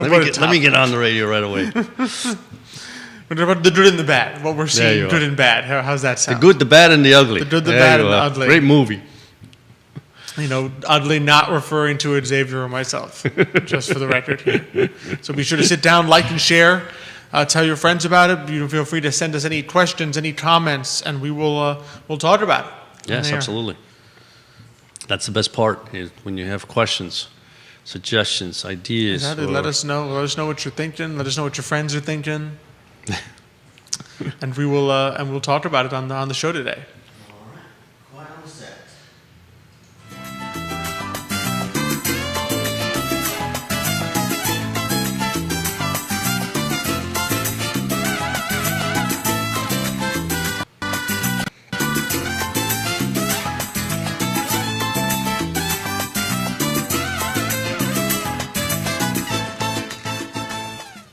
Let me get on the radio right away. What about the good and the bad? What we're seeing, good and bad. How's that sound? The good, the bad, and the ugly. The good, the bad, and the ugly. Great movie. You know, ugly not referring to Xavier or myself, just for the record here. So be sure to sit down, like and share. Tell your friends about it. You feel free to send us any questions, any comments, and we'll talk about it. Yes, absolutely. That's the best part, is when you have questions, suggestions, ideas. Exactly. Let us know. Let us know what you're thinking. Let us know what your friends are thinking, and we'll talk about it on the show today.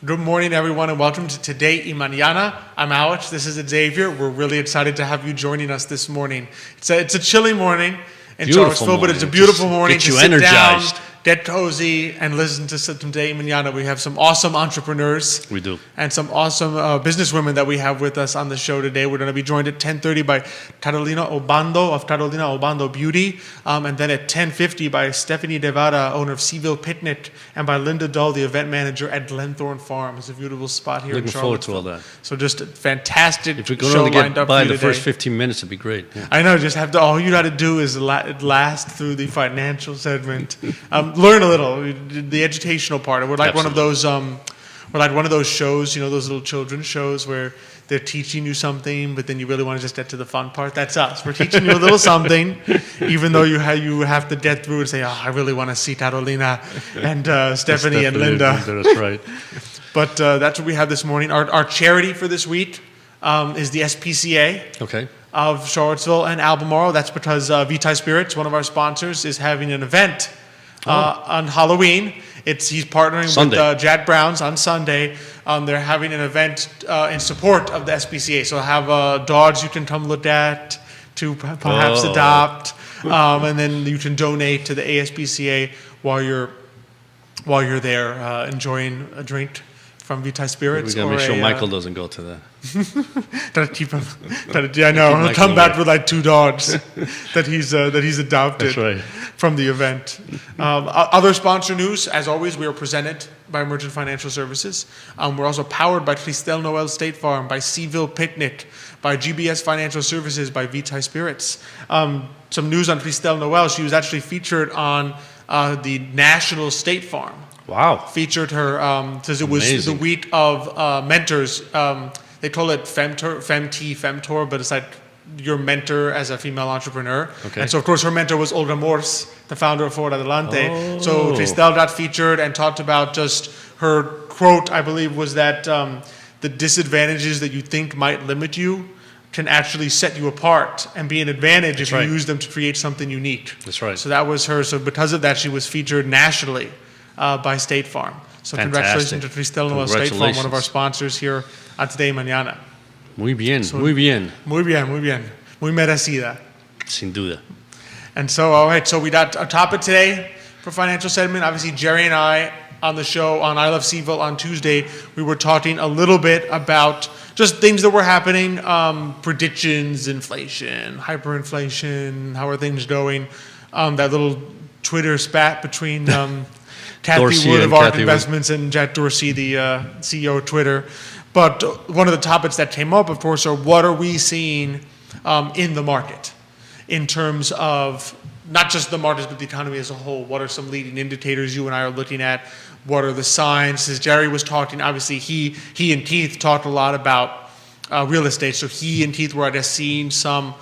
Good morning, everyone, and welcome to Today y Mañana. I'm Alex. This is Xavier. We're really excited to have you joining us this morning. It's a chilly morning in Charlottesville, but it's a beautiful morning to sit down, get cozy, and listen to Today y Mañana. We have some awesome entrepreneurs. We do. And some awesome businesswomen that we have with us on the show today. We're going to be joined at 10:30 by Carolina Obando of Carolina Obando Beauty, and then at 10:50 by Stephanie Devada, owner of Seaville Picnic, and by Linda Dull, the event manager at Glenthorne Farm. It's a beautiful spot here in Charlottesville. Looking forward to all that. So just a fantastic if we show only lined get up by for you the today. first 15 minutes, it'd be great. Yeah. I know. Just have to. All you got to do is last through the financial segment, learn a little, the educational part. We're like one of those. We're like one of those shows, you know, those little children's shows where they're teaching you something, but then you really want to just get to the fun part. That's us. We're teaching you a little something, even though you have to get through and say, "Oh, I really want to see Carolina and Stephanie and Linda." That's right. But that's what we have this morning. Our charity for this week is the SPCA of Charlottesville and Albemarle. That's because Vitae Spirits, one of our sponsors, is having an event on Halloween. He's partnering with Jack Brown's on Sunday. They're having an event in support of the SPCA. So have dogs you can come look at, to perhaps adopt, and then you can donate to the ASPCA while you're there enjoying a drink from Vitae Spirits. We gotta make sure Michael doesn't go to that. Gotta keep him. I know. He'll come back with like 2 dogs that he's adopted from the event. Other sponsor news, as always, we are presented by Emergent Financial Services. We're also powered by Tristel Noel State Farm, by Seaville Picnic, by GBS Financial Services, by Vitae Spirits. Some news on Tristel Noel. She was actually featured on the National State Farm. Wow. Featured her because it was the week of mentors. They call it Femtor, but it's like your mentor as a female entrepreneur. Okay. And so, of course, her mentor was Olga Morse, the founder of Ford Adelante. Oh. So Tristel got featured and talked about just her quote, I believe, was that the disadvantages that you think might limit you can actually set you apart and be an advantage if you use them to create something unique. That's right. So that was her. So because of that, she was featured nationally by State Farm. So congratulations to Tristel Noel State Farm, one of our sponsors here at Today Mañana. Muy bien, muy bien. Muy bien, muy bien. Muy merecida. Sin duda. And so, all right, so we got a topic today for financial segment. Obviously, Jerry and I on the show on I Love Seaville on Tuesday, we were talking a little bit about just things that were happening, predictions, inflation, hyperinflation, how are things going, that little Twitter spat between Kathy Wood of ARK Investments and Jack Dorsey, the CEO of Twitter. But one of the topics that came up, of course, are what are we seeing in the market in terms of not just the markets, but the economy as a whole. What are some leading indicators you and I are looking at? What are the signs? As Jerry was talking, obviously he and Keith talked a lot about real estate. So he and Keith were, I guess, seeing some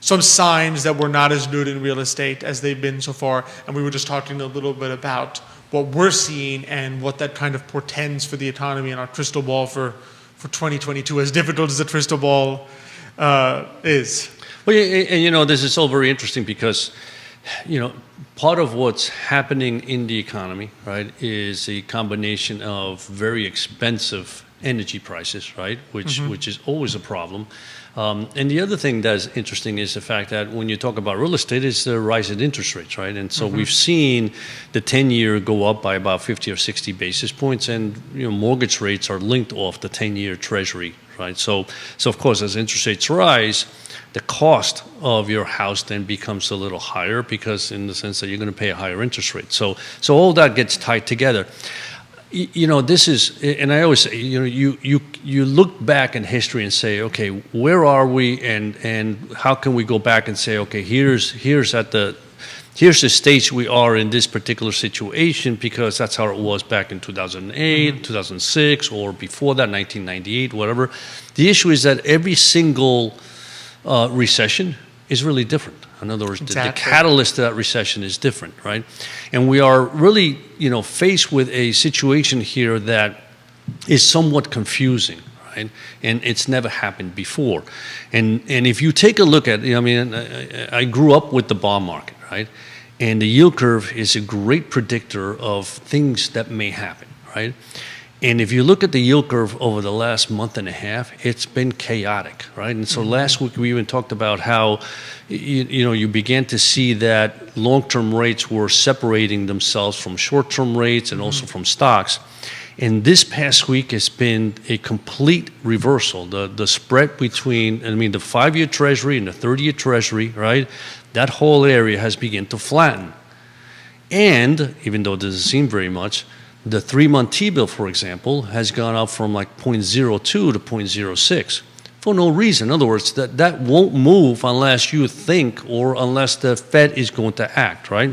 signs that were not as good in real estate as they've been so far. And we were just talking a little bit about what we're seeing and what that kind of portends for the economy and our crystal ball for 2022, as difficult as the crystal ball is. Well, and you know, this is all very interesting because, you know, part of what's happening in the economy, right, is a combination of very expensive energy prices, right? Which is always a problem. And the other thing that's interesting is the fact that when you talk about real estate, it's the rise in interest rates, right? And so we've seen the 10-year go up by about 50 or 60 basis points, and mortgage rates are linked off the 10-year Treasury, right? So of course, as interest rates rise, the cost of your house then becomes a little higher, because in the sense that you're going to pay a higher interest rate. So all that gets tied together. This is, and I always say, you look back in history and say, okay, where are we, and how can we go back and say, okay, here's the stage we are in this particular situation, because that's how it was back in 2008, 2006, or before that, 1998, whatever. The issue is that every single recession is really different. In other words, the catalyst to that recession is different, right? And we are really, faced with a situation here that is somewhat confusing, right? And it's never happened before. And if you take a look at, I grew up with the bond market, right? And the yield curve is a great predictor of things that may happen, right? And if you look at the yield curve over the last month and a half, it's been chaotic, right? And so last week we even talked about how, you began to see that long-term rates were separating themselves from short-term rates and also from stocks. And this past week has been a complete reversal. The spread between, the 5-year Treasury and the 30-year Treasury, right? That whole area has begun to flatten. And even though it doesn't seem very much, the 3-month T-bill, for example, has gone up from like 0.02 to 0.06 for no reason. In other words, that won't move unless you think, or unless the Fed is going to act, right?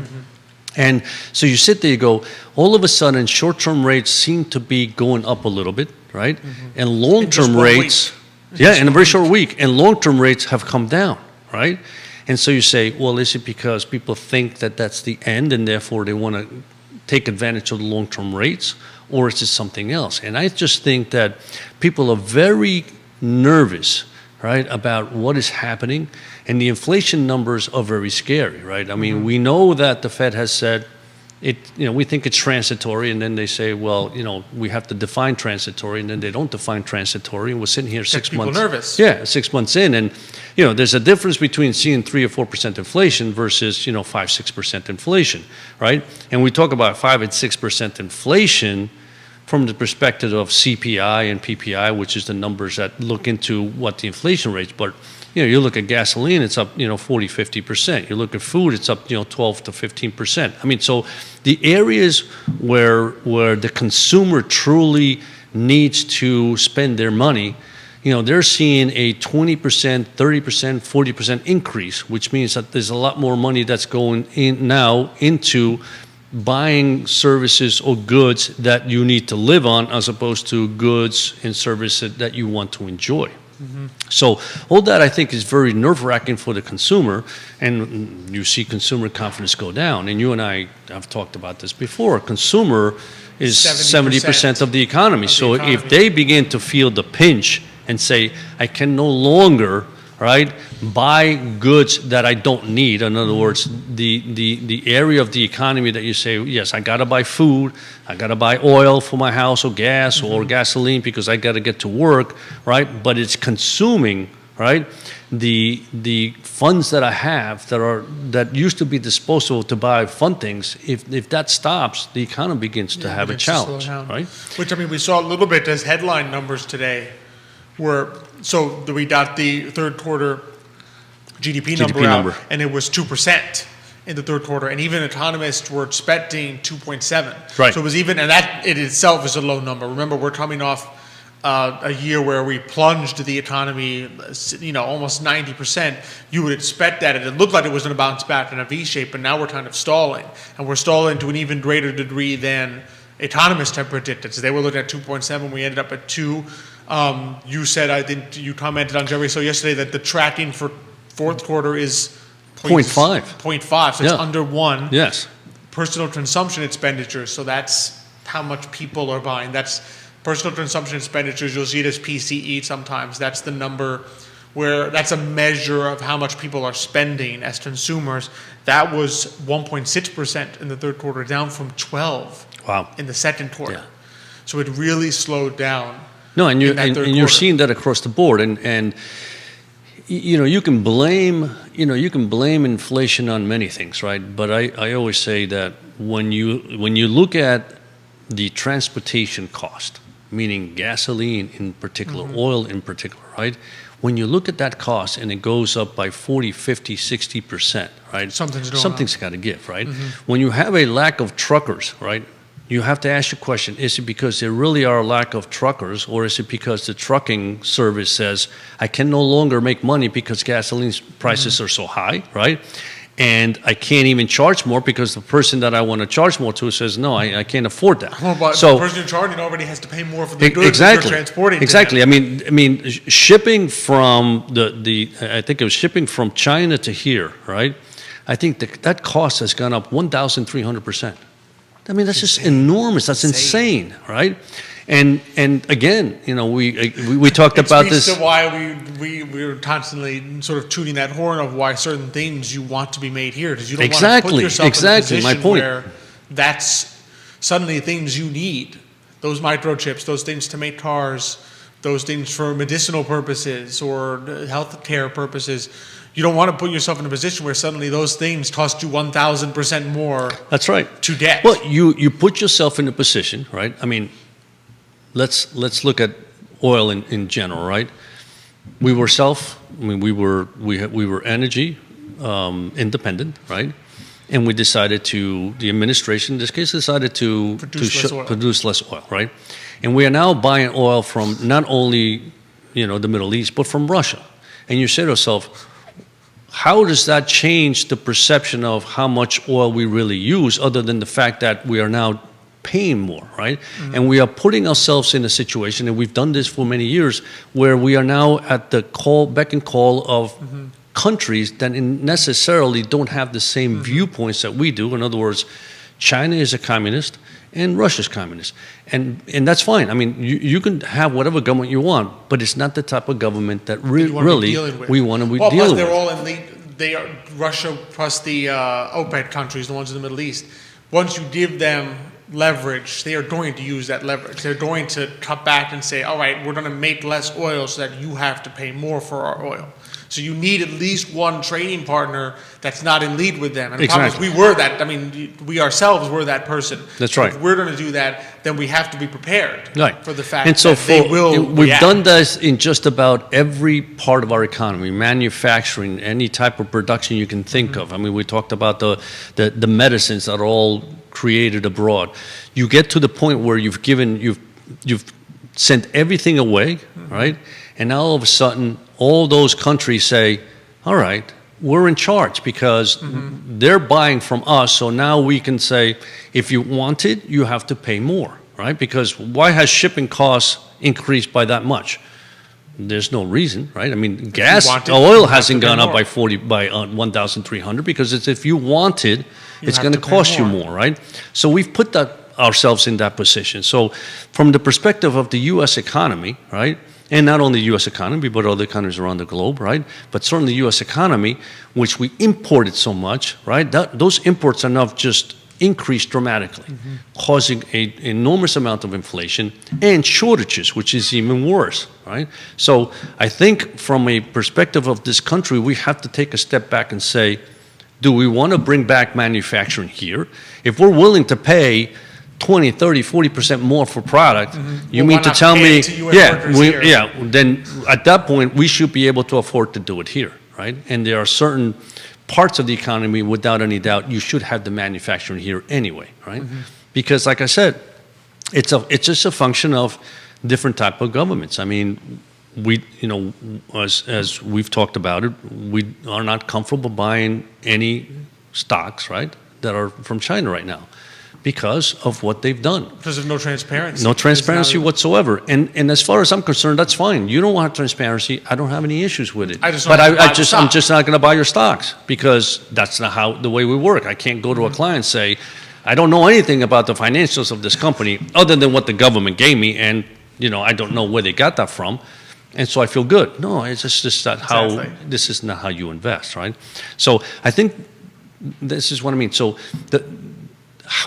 And so you sit there, you go, all of a sudden, short-term rates seem to be going up a little bit, right? And long-term rates, in a very short week, and long-term rates have come down, right? And so you say, well, is it because people think that that's the end, and therefore they want to take advantage of the long-term rates, or is it something else? And I just think that people are very nervous, right, about what is happening, and the inflation numbers are very scary, right? We know that the Fed has said we think it's transitory, and then they say, well, we have to define transitory, and then they don't define transitory, and we're sitting here 6 months. People nervous. Yeah, 6 months in, and there's a difference between seeing 3 or 4% inflation versus 5-6% inflation, right? And we talk about 5 and 6% inflation from the perspective of CPI and PPI, which is the numbers that look into what the inflation rates. But you look at gasoline, it's up 40-50%. You look at food, it's up 12 to 15%. So the areas where the consumer truly needs to spend their money, they're seeing a 20%, 30%, 40% increase, which means that there's a lot more money that's going in now into buying services or goods that you need to live on, as opposed to goods and services that you want to enjoy. So all that, I think, is very nerve-wracking for the consumer, and you see consumer confidence go down. And you and I have talked about this before. Consumer is 70% of the economy. So if they begin to feel the pinch and say, I can no longer, right, buy goods that I don't need. In other words, the area of the economy that you say, yes, I got to buy food, I got to buy oil for my house, or gas, or gasoline, because I got to get to work, right? But it's consuming, right, the funds that I have that used to be disposable to buy fun things. If that stops, the economy begins to have a challenge, right? Which, we saw a little bit as headline numbers today. We got the third quarter GDP number out, and it was 2% in the third quarter, and even economists were expecting 2.7. Right. So it was even, and that in itself is a low number. Remember, we're coming off a year where we plunged the economy, almost 90%. You would expect that, and it looked like it was going to bounce back in a V shape, but now we're kind of stalling, and we're stalling to an even greater degree than economists have predicted. So they were looking at 2.7, we ended up at 2. You said, I think you commented on Jerry, so yesterday, that the tracking for fourth quarter is 0.5. 0.5, so it's under 1. Yes. Personal consumption expenditures, so that's how much people are buying. That's personal consumption expenditures. You'll see it as PCE sometimes. That's the number that's a measure of how much people are spending as consumers. That was 1.6% in the third quarter, down from 12 in the second quarter. Yeah. So it really slowed down. No, and in that third you're quarter. seeing that across the board, and you can blame inflation on many things, right? But I always say that when you look at the transportation cost, meaning gasoline in particular, oil in particular, right? When you look at that cost and it goes up by 40, 50, 60%, right? Something's got to give, right? When you have a lack of truckers, right? You have to ask your question, is it because there really are a lack of truckers, or is it because the trucking service says, I can no longer make money because gasoline prices are so high, right? And I can't even charge more because the person that I want to charge more to says, no, I can't afford that. Well, but so, the person you're charging already has to pay more for the goods exactly, you're transporting. to exactly. them. I mean, shipping from I think it was shipping from China to here, right? I think that cost has gone up 1,300%. I mean, that's just enormous. That's insane, right? And again, we talked about this. It speaks to why we're constantly sort of tooting that horn of why certain things you want to be made here, because you don't want to put yourself in a position my point. where that's suddenly things you need. Those microchips, those things to make cars, those things for medicinal purposes or health care purposes. You don't want to put yourself in a position where suddenly those things cost you 1,000% more. That's right. To get. Well, you put yourself in a position, right? I mean, let's look at oil in general, right? We were energy independent, right? And we decided the administration in this case decided to produce less oil, right? And we are now buying oil from not only the Middle East but from Russia. And you say to yourself, how does that change the perception of how much oil we really use, other than the fact that we are now paying more, right? And we are putting ourselves in a situation, and we've done this for many years, where we are now at the beck and call of countries that necessarily don't have the same viewpoints that we do. In other words, China is a communist and Russia's communist. And that's fine. I mean, you can have whatever government you want, but it's not the type of government that really we want to be dealing with. They're all in they are Russia plus the OPEC countries, the ones in the Middle East. Once you give them leverage, they are going to use that leverage. They're going to cut back and say, all right, we're going to make less oil so that you have to pay more for our oil. So you need at least one trading partner that's not in lead with them. And the problem is we were that. I mean, we ourselves were that person. That's right. If we're going to do that, then we have to be prepared for the fact and so that they will We've done this in just about every part of our economy, manufacturing, any type of production you can think of. I mean, we talked about the medicines that are all created abroad. You get to the point where you've sent everything away, right? And now all of a sudden, all those countries say, all right, we're in charge because they're buying from us. So now we can say, if you want it, you have to pay more, right? Because why has shipping costs increased by that much? There's no reason, right? I mean, oil hasn't gone up by 1,300 because it's if you want it, it's going to cost you more, right? So we've put ourselves in that position. So from the perspective of the U.S. economy, right? And not only the U.S. economy, but other countries around the globe, right? But certainly the U.S. economy, which we imported so much, right? Those imports are now just increased dramatically, causing an enormous amount of inflation and shortages, which is even worse, right? So I think from a perspective of this country, we have to take a step back and say, do we want to bring back manufacturing here? If we're willing to pay 20, 30, 40% more for product, you mean to tell me, then at that point, we should be able to afford to do it here, right? And there are certain parts of the economy, without any doubt, you should have the manufacturing here anyway, right? Because like I said, it's just a function of different type of governments. I mean, as we've talked about it, we are not comfortable buying any stocks, right, that are from China right now, because of what they've done. Because of no transparency. No transparency whatsoever. And as far as I'm concerned, that's fine. You don't want transparency. I don't have any issues with it. I'm just not going to buy your stocks because that's not the way we work. I can't go to a client and say, I don't know anything about the financials of this company other than what the government gave me, and I don't know where they got that from. And so I feel good. No, it's just not this is not how you invest, right? So I think this is what I mean. So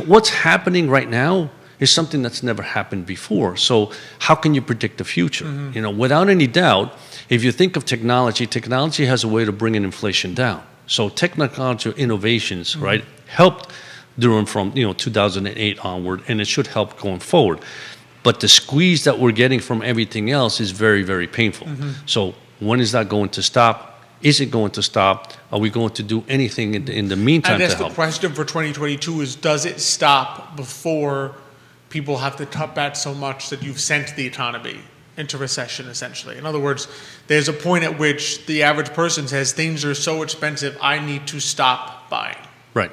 what's happening right now is something that's never happened before. So how can you predict the future? You know, without any doubt, if you think of technology, technology has a way to bring inflation down. So technological innovations, right, helped during from 2008 onward, and it should help going forward. But the squeeze that we're getting from everything else is very, very painful. So when is that going to stop? Is it going to stop? Are we going to do anything in the meantime I guess to help? the question for 2022 is, does it stop before people have to cut back so much that you've sent the economy into recession, essentially? In other words, there's a point at which the average person says, things are so expensive, I need to stop buying. Right.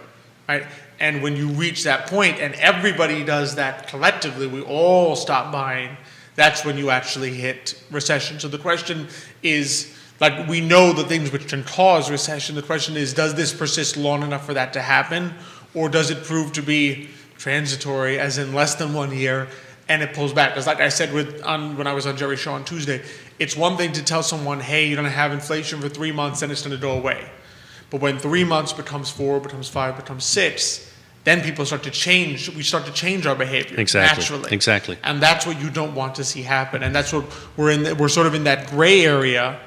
Right? And when you reach that point, and everybody does that collectively, we all stop buying, that's when you actually hit recession. So the question is, like, we know the things which can cause recession. The question is, does this persist long enough for that to happen? Or does it prove to be transitory, as in less than 1 year, and it pulls back? Because like I said when I was on Jerry's show on Tuesday, it's one thing to tell someone, hey, you're going to have inflation for 3 months, and it's going to go away. But when 3 months becomes 4, becomes 5, becomes 6, then people start to change. We start to change our behavior naturally. Exactly. And that's what you don't want to see happen. And that's what we're sort of in that gray area.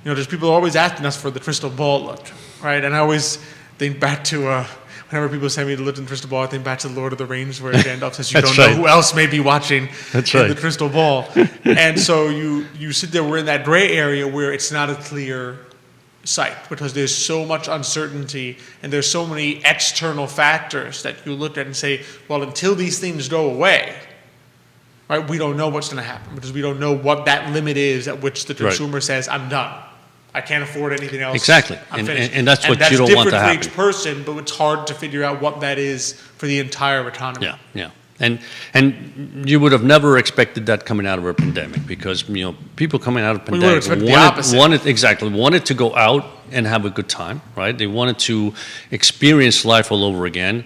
You know, there's people always asking us for the crystal ball look, right? And I always think back to whenever people say me to look in the crystal ball, I think back to Lord of the Rings, where Gandalf says you don't know who else may be watching the crystal ball. And so you sit there, we're in that gray area where it's not a clear sight, because there's so much uncertainty and there's so many external factors that you look at and say, well, until these things go away, right, we don't know what's going to happen, because we don't know what that limit is at which the consumer says, I'm done. I can't afford anything else. Exactly. And that's what you don't want to happen. That's different for each person, but it's hard to figure out what that is for the entire economy. Yeah. And you would have never expected that coming out of a pandemic, because people coming out of a pandemic wanted to go out and have a good time, right? They wanted to experience life all over again,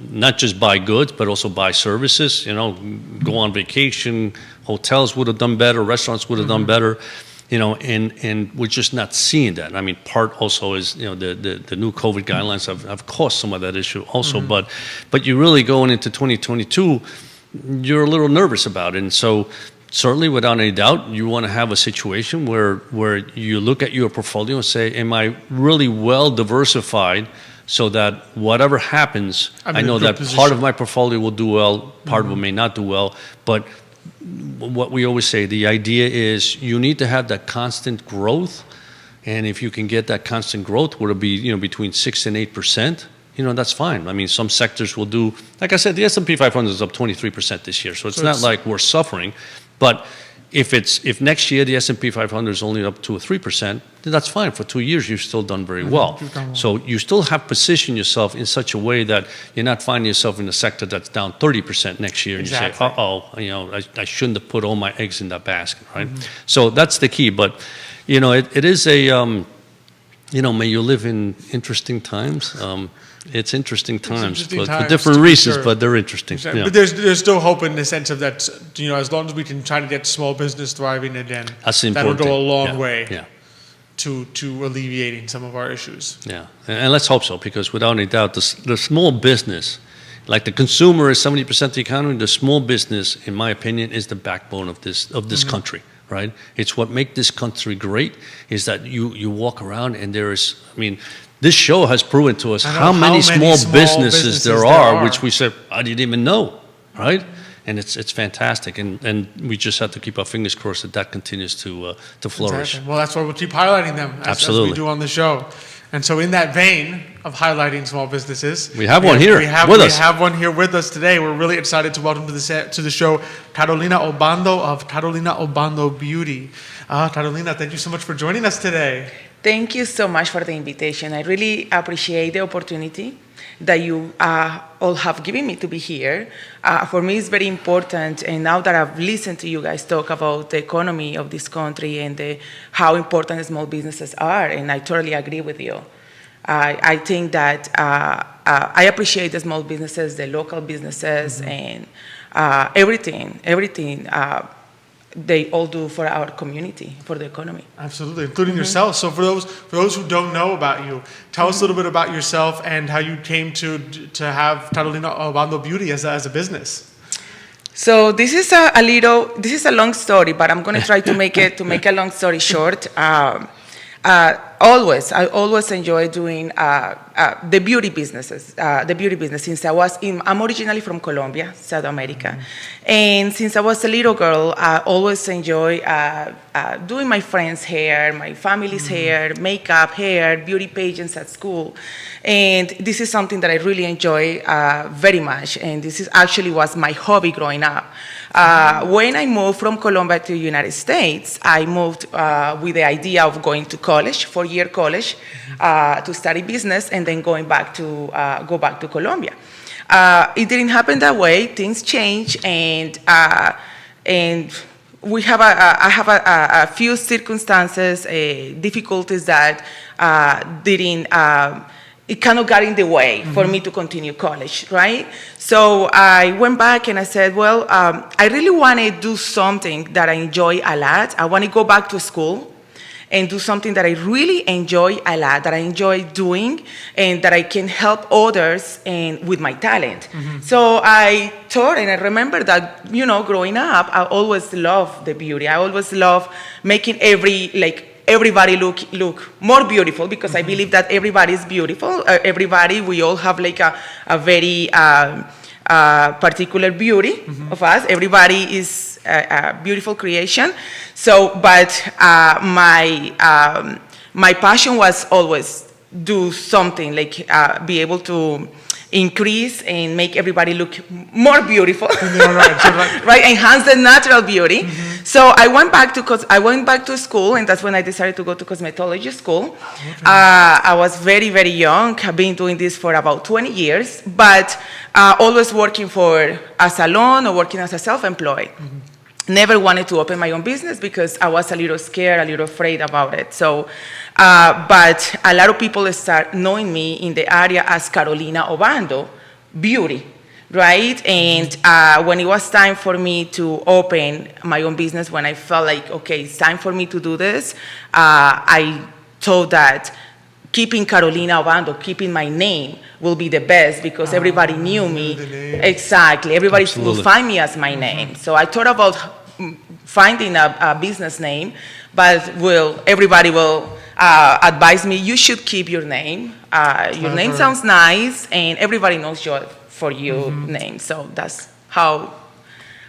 not just buy goods, but also buy services, go on vacation. Hotels would have done better, restaurants would have done better, and we're just not seeing that. I mean, part also is, the new COVID guidelines have caused some of that issue also, but you're really going into 2022, you're a little nervous about it. And so certainly, without any doubt, you want to have a situation where you look at your portfolio and say, am I really well diversified, so that whatever happens, I know that part of my portfolio will do well, part of it may not do well. But what we always say, the idea is you need to have that constant growth. And if you can get that constant growth, where it'll be between 6 and 8%, that's fine. I mean, some sectors will do, like I said, the S&P 500 is up 23% this year, so it's not like we're suffering. But if next year the S&P 500 is only up 2 or 3%, then that's fine. For 2 years, you've still done very well. So you still have positioned yourself in such a way that you're not finding yourself in a sector that's down 30% next year, and you say, I shouldn't have put all my eggs in that basket, right? So that's the key. But it is a may you live in interesting times. It's interesting times, but for different reasons, but they're interesting. Exactly. Yeah. But there's still hope in the sense of that, as long as we can try to get small business thriving again, that'll go a long way to alleviating some of our issues. Yeah, and let's hope so, because without any doubt, the small business, like the consumer is 70% of the economy, the small business, in my opinion, is the backbone of this country. Right? It's what makes this country great, is that you walk around and there is, this show has proven to us how many small businesses there are, which we said, I didn't even know, right? And it's fantastic, and we just have to keep our fingers crossed that continues to flourish. Exactly. Well, that's why we'll keep highlighting them as we do on the show. And so in that vein of highlighting small businesses, we have one here with us today. We're really excited to welcome to the show Carolina Obando of Carolina Obando Beauty. Carolina, thank you so much for joining us today. Thank you so much for the invitation. I really appreciate the opportunity that you all have given me to be here. For me, it's very important, and now that I've listened to you guys talk about the economy of this country and how important small businesses are, and I totally agree with you. I think that I appreciate the small businesses, the local businesses, and everything they all do for our community, for the economy. Absolutely, including yourself. So for those who don't know about you, tell us a little bit about yourself and how you came to have Carolina Obando Beauty as a business. So this is this is a long story, but I'm going to try to make a long story short. I always enjoy doing the beauty businesses, Since I'm originally from Colombia, South America, and since I was a little girl, I always enjoy doing my friends' hair, my family's hair, makeup, hair, beauty pageants at school, and this is something that I really enjoy very much. And this is actually was my hobby growing up. When I moved from Colombia to the United States, I moved with the idea of going to college, 4-year college, to study business, and then go back to Colombia. It didn't happen that way. Things changed, and I have a few circumstances, difficulties that didn't. It kind of got in the way for me to continue college, right? So I went back and I said, well, I really want to do something that I enjoy a lot. I want to go back to school and do something that I really enjoy a lot, that I enjoy doing, and that I can help others and with my talent. So I thought, and I remember that, growing up, I always loved the beauty. I always loved making everybody look more beautiful, because I believe that everybody is beautiful. We all have like a very particular beauty of us. Everybody is a beautiful creation. So, but my passion was always do something like be able to increase and make everybody look more beautiful, right? Enhance the natural beauty. So I went back to school, and that's when I decided to go to cosmetology school. I was very, very young. I've been doing this for about 20 years, but always working for a salon or working as a self-employed. Never wanted to open my own business because I was a little scared, a little afraid about it. So, but a lot of people start knowing me in the area as Carolina Obando, beauty, right? And when it was time for me to open my own business, when I felt like, okay, it's time for me to do this, I thought that keeping Carolina Obando, keeping my name, will be the best, because everybody knew me. Exactly. Everybody will find me as my name. So I thought about finding a business name, but everybody will advise me, you should keep your name. Your name sounds nice, and everybody knows your name. So that's how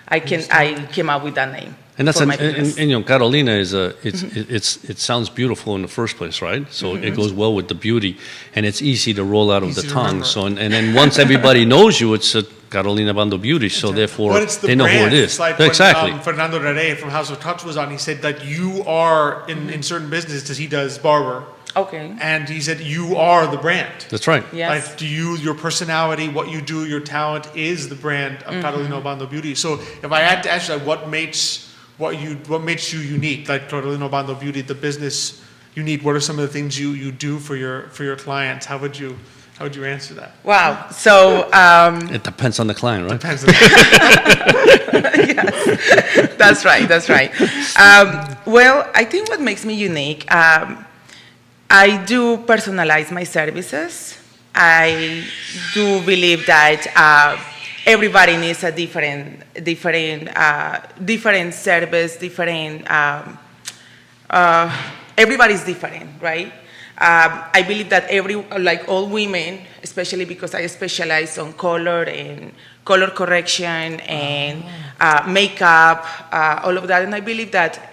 I came up with that name. And that's and Carolina is it sounds beautiful in the first place, right? So it goes well with the beauty, and it's easy to roll out of the tongue. So and then once everybody knows you, it's a Carolina Bando Beauty. So therefore, they know who it is. It's like exactly. When Fernando Rere from House of Touch was on, he said that you are in certain businesses, he does barber. Okay. And he said you are the brand. That's right. Yes. Like your personality, what you do, your talent is the brand of Carolina Obando Beauty. So if I had to ask you, like, what makes you unique, like Carolina Obando Beauty, the business unique? What are some of the things you do for your clients? How would you answer that? Wow. So it depends on the client, right? Depends on the yes. That's right. Well, I think what makes me unique, I do personalize my services. I do believe that everybody needs a different service, everybody's different, right? I believe that all women, especially because I specialize on color and color correction and makeup, all of that, and I believe that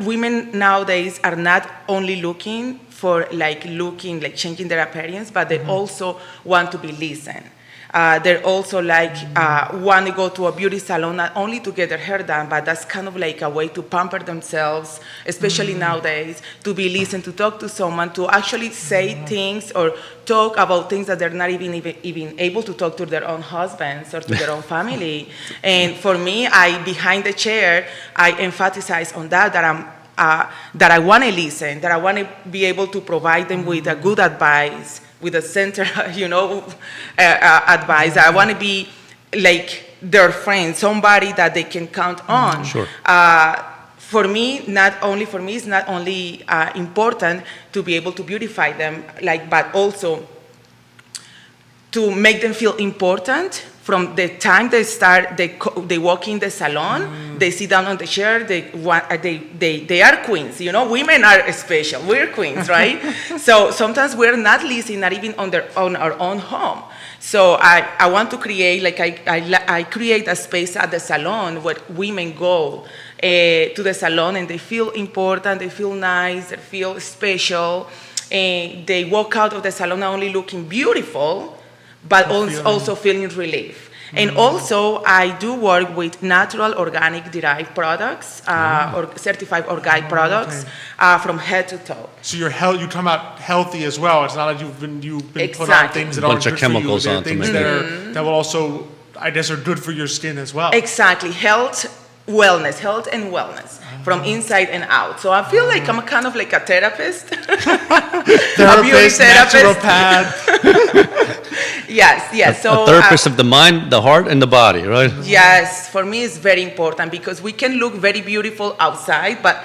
women nowadays are not only looking for changing their appearance, but they also want to be listened. They're also want to go to a beauty salon not only to get their hair done, but that's kind of like a way to pamper themselves, especially nowadays, to be listened, to talk to someone, to actually say things or talk about things that they're not even able to talk to their own husbands or to their own family. And for me, behind the chair, I emphasize on that I want to listen, that I want to be able to provide them with a good advice, with a center, advice. I want to be like their friend, somebody that they can count on. Sure. For me, it's not only important to be able to beautify them, but also to make them feel important from the time they start, they walk in the salon, they sit down on the chair, they are queens, you know, women are special, we're queens, right? So sometimes we're not listening, not even on our own home. So I want to create, like I create a space at the salon where women go to the salon and they feel important, they feel nice, they feel special, and they walk out of the salon not only looking beautiful, but also feeling relief. And also, I do work with natural, organic, derived products, or certified organic products, from head to toe. So you're you're talking about healthy as well. It's not like you've been put on Exactly. things that Bunch aren't of good chemicals for you. on to Things make that will also, I guess, are good for your skin as well. Exactly, health and wellness, from inside and out. So I feel like I'm kind of like a therapist, a beauty therapist. Naturopath. Yes. So a therapist of the mind, the heart, and the body, right? yes, for me it's very important because we can look very beautiful outside, but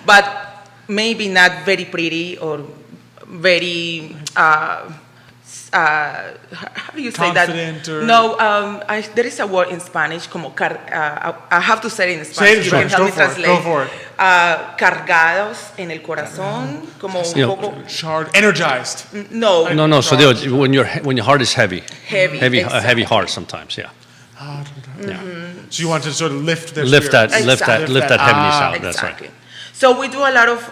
but maybe not very pretty or very. How do you say Confident that? or- No, there is a word in Spanish, como I have to say it in Spanish. Say it in You can Spanish. help me Go for it. translate. Go for it. Cargados en el corazón, como un Yeah. poco. Energized. No, No. So when your heart is heavy, Heavy, a heavy exactly. heart sometimes, yeah. So you want to sort of lift their Lift spirits. that heaviness out. That's right. Exactly. So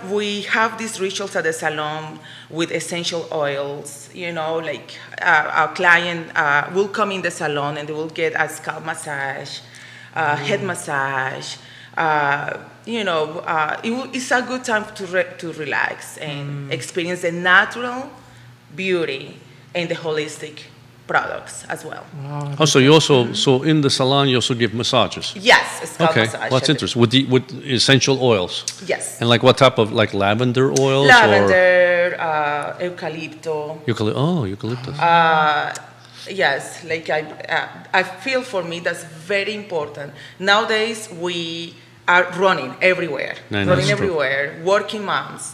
we have these rituals at the salon with essential oils, you know, like our client will come in the salon and they will get a scalp massage, head massage, it's a good time to relax and experience the natural beauty and the holistic products as well. Oh, so you so in the salon you also give massages. Yes, a scalp Okay, massage. well, that's interesting. With essential oils. Yes. And like what type of like lavender oils Lavender, eucalypto. or eucalyptus. Yes, like I feel for me that's very important. Nowadays we are running everywhere, That's true. Working moms,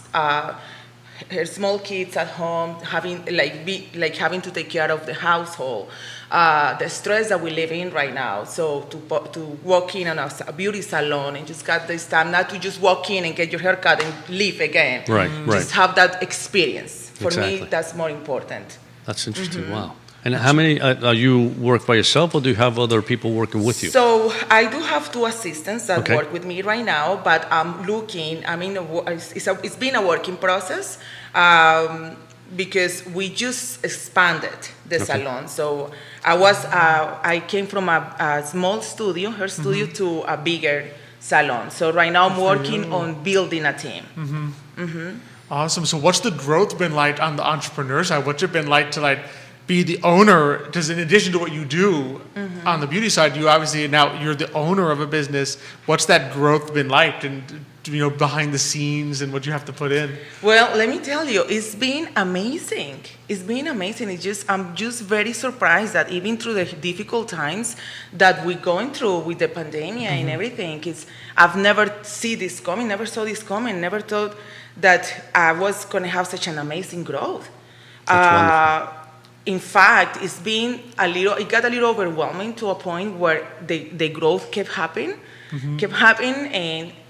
her small kids at home, having to take care of the household, the stress that we live in right now. So to walk in on a beauty salon and just got this time, not to just walk in and get your hair cut and leave again. Right. Just have that experience. For Exactly. me, that's more important. That's interesting. Wow. And how many you work by yourself, or do you have other people working with you? So I do have 2 assistants that Okay. work with me right now, but I'm looking. I mean, it's been a working process because we just expanded the salon. So I came from a small studio, her studio, to a bigger salon. So right now I'm working on building a team. Awesome. So what's the growth been like on the entrepreneur side? What's it been like to be the owner? Because in addition to what you do on the beauty side, you're the owner of a business. What's that growth been like, and behind the scenes, and what you have to put in? Well, let me tell you, it's been amazing. I'm just very surprised that even through the difficult times that we're going through with the pandemic and everything, I've never saw this coming, never thought that I was going to have such an amazing growth. That's wonderful. In fact, it got a little overwhelming to a point where the growth kept happening,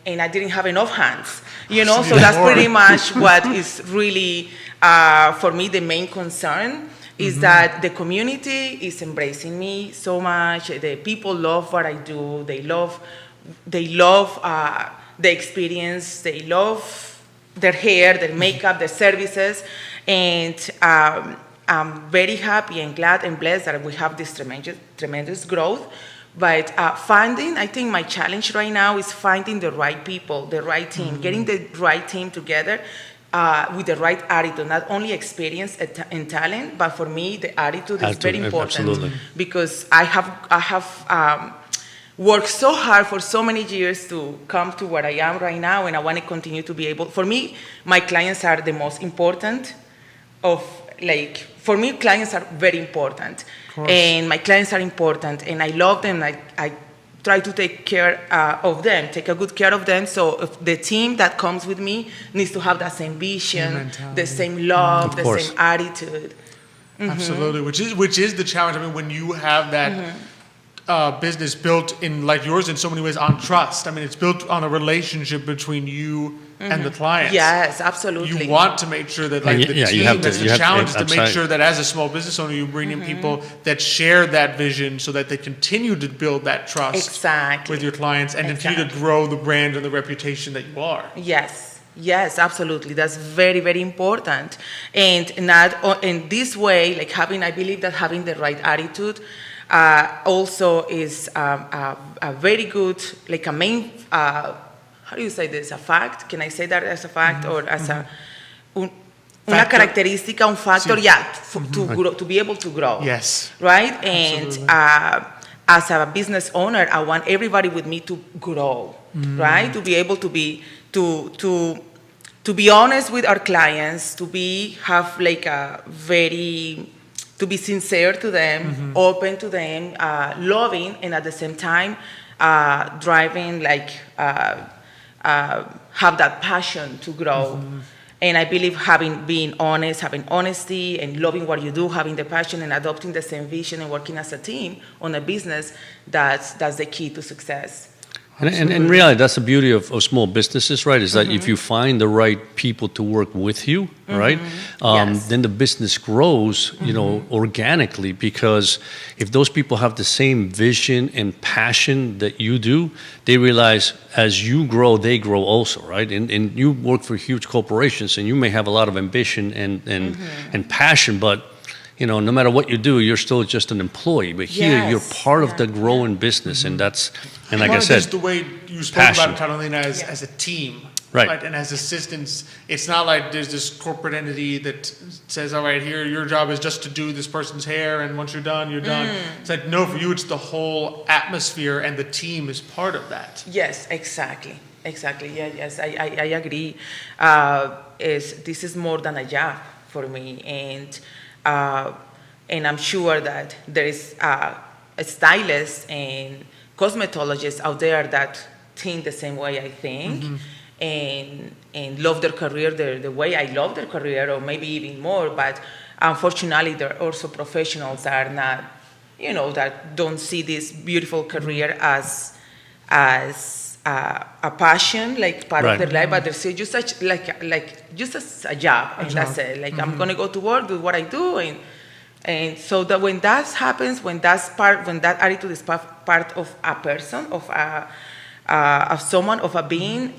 and I didn't have enough hands, so that's pretty much what is really, for me, the main concern is that the community is embracing me so much. The people love what I do. They love the experience. They love their hair, their makeup, their services, and I'm very happy and glad and blessed that we have this tremendous growth. But I think my challenge right now is finding the right people, the right team, getting the right team together with the right attitude, not only experience and talent, but for me, the attitude is very important. Absolutely. Because I have worked so hard for so many years to come to where I am right now, and I want to continue to be able. For me, my clients are the most important for me, clients are very important, and my clients are important, and I love them. I try to take a good care of them. So if the team that comes with me needs to have that same vision, the same love, the same attitude. Absolutely, which is the challenge. I mean, when you have that business built in, like yours, in so many ways on trust. I mean, it's built on a relationship between you and the clients. Yes, absolutely. You want to make sure that, like, the team, that's the challenge, is to make sure that as a small business owner, you bring in people that share that vision so that they continue to build that trust with your clients and continue to grow the brand and the reputation that you are. Yes, absolutely. That's very, very important. And not in this way, like I believe that having the right attitude also is a very good, like a main, how do you say this, a fact? Can I say that as a fact or as una característica, un factor, to be able to grow. Yes. Right? And as a business owner, I want everybody with me to grow, right? To be able to be, to be honest with our clients, to be sincere to them, open to them, loving, and at the same time driving, have that passion to grow. And I believe being honest, having honesty, and loving what you do, having the passion, and adopting the same vision, and working as a team on a business, that's the key to success. And really, that's the beauty of small businesses, right? Is that if you find the right people to work with you, right, then the business grows, organically. Because if those people have the same vision and passion that you do, they realize as you grow, they grow also, right? And you work for huge corporations, and you may have a lot of ambition and passion, but no matter what you do, you're still just an employee. But here, you're part of the growing business, and that's, and like I said, just the way you spoke about Catalina as a team, right? And as assistants, it's not like there's this corporate entity that says, "All right, here, your job is just to do this person's hair, and once you're done, you're done." It's like, no, for you, it's the whole atmosphere, and the team is part of that. Yes, exactly. Yeah, yes, I agree. This is more than a job for me, and I'm sure that there is stylists and cosmetologists out there that think the same way I think, and love their career the way I love their career, or maybe even more. But unfortunately, there are also professionals that are not, that don't see this beautiful career as a passion, like part of their life, but they see just such just as a job, and that's it. Like, I'm gonna go to work, do what I do, and so that when that happens, when that attitude is part of a person, of someone, of a being,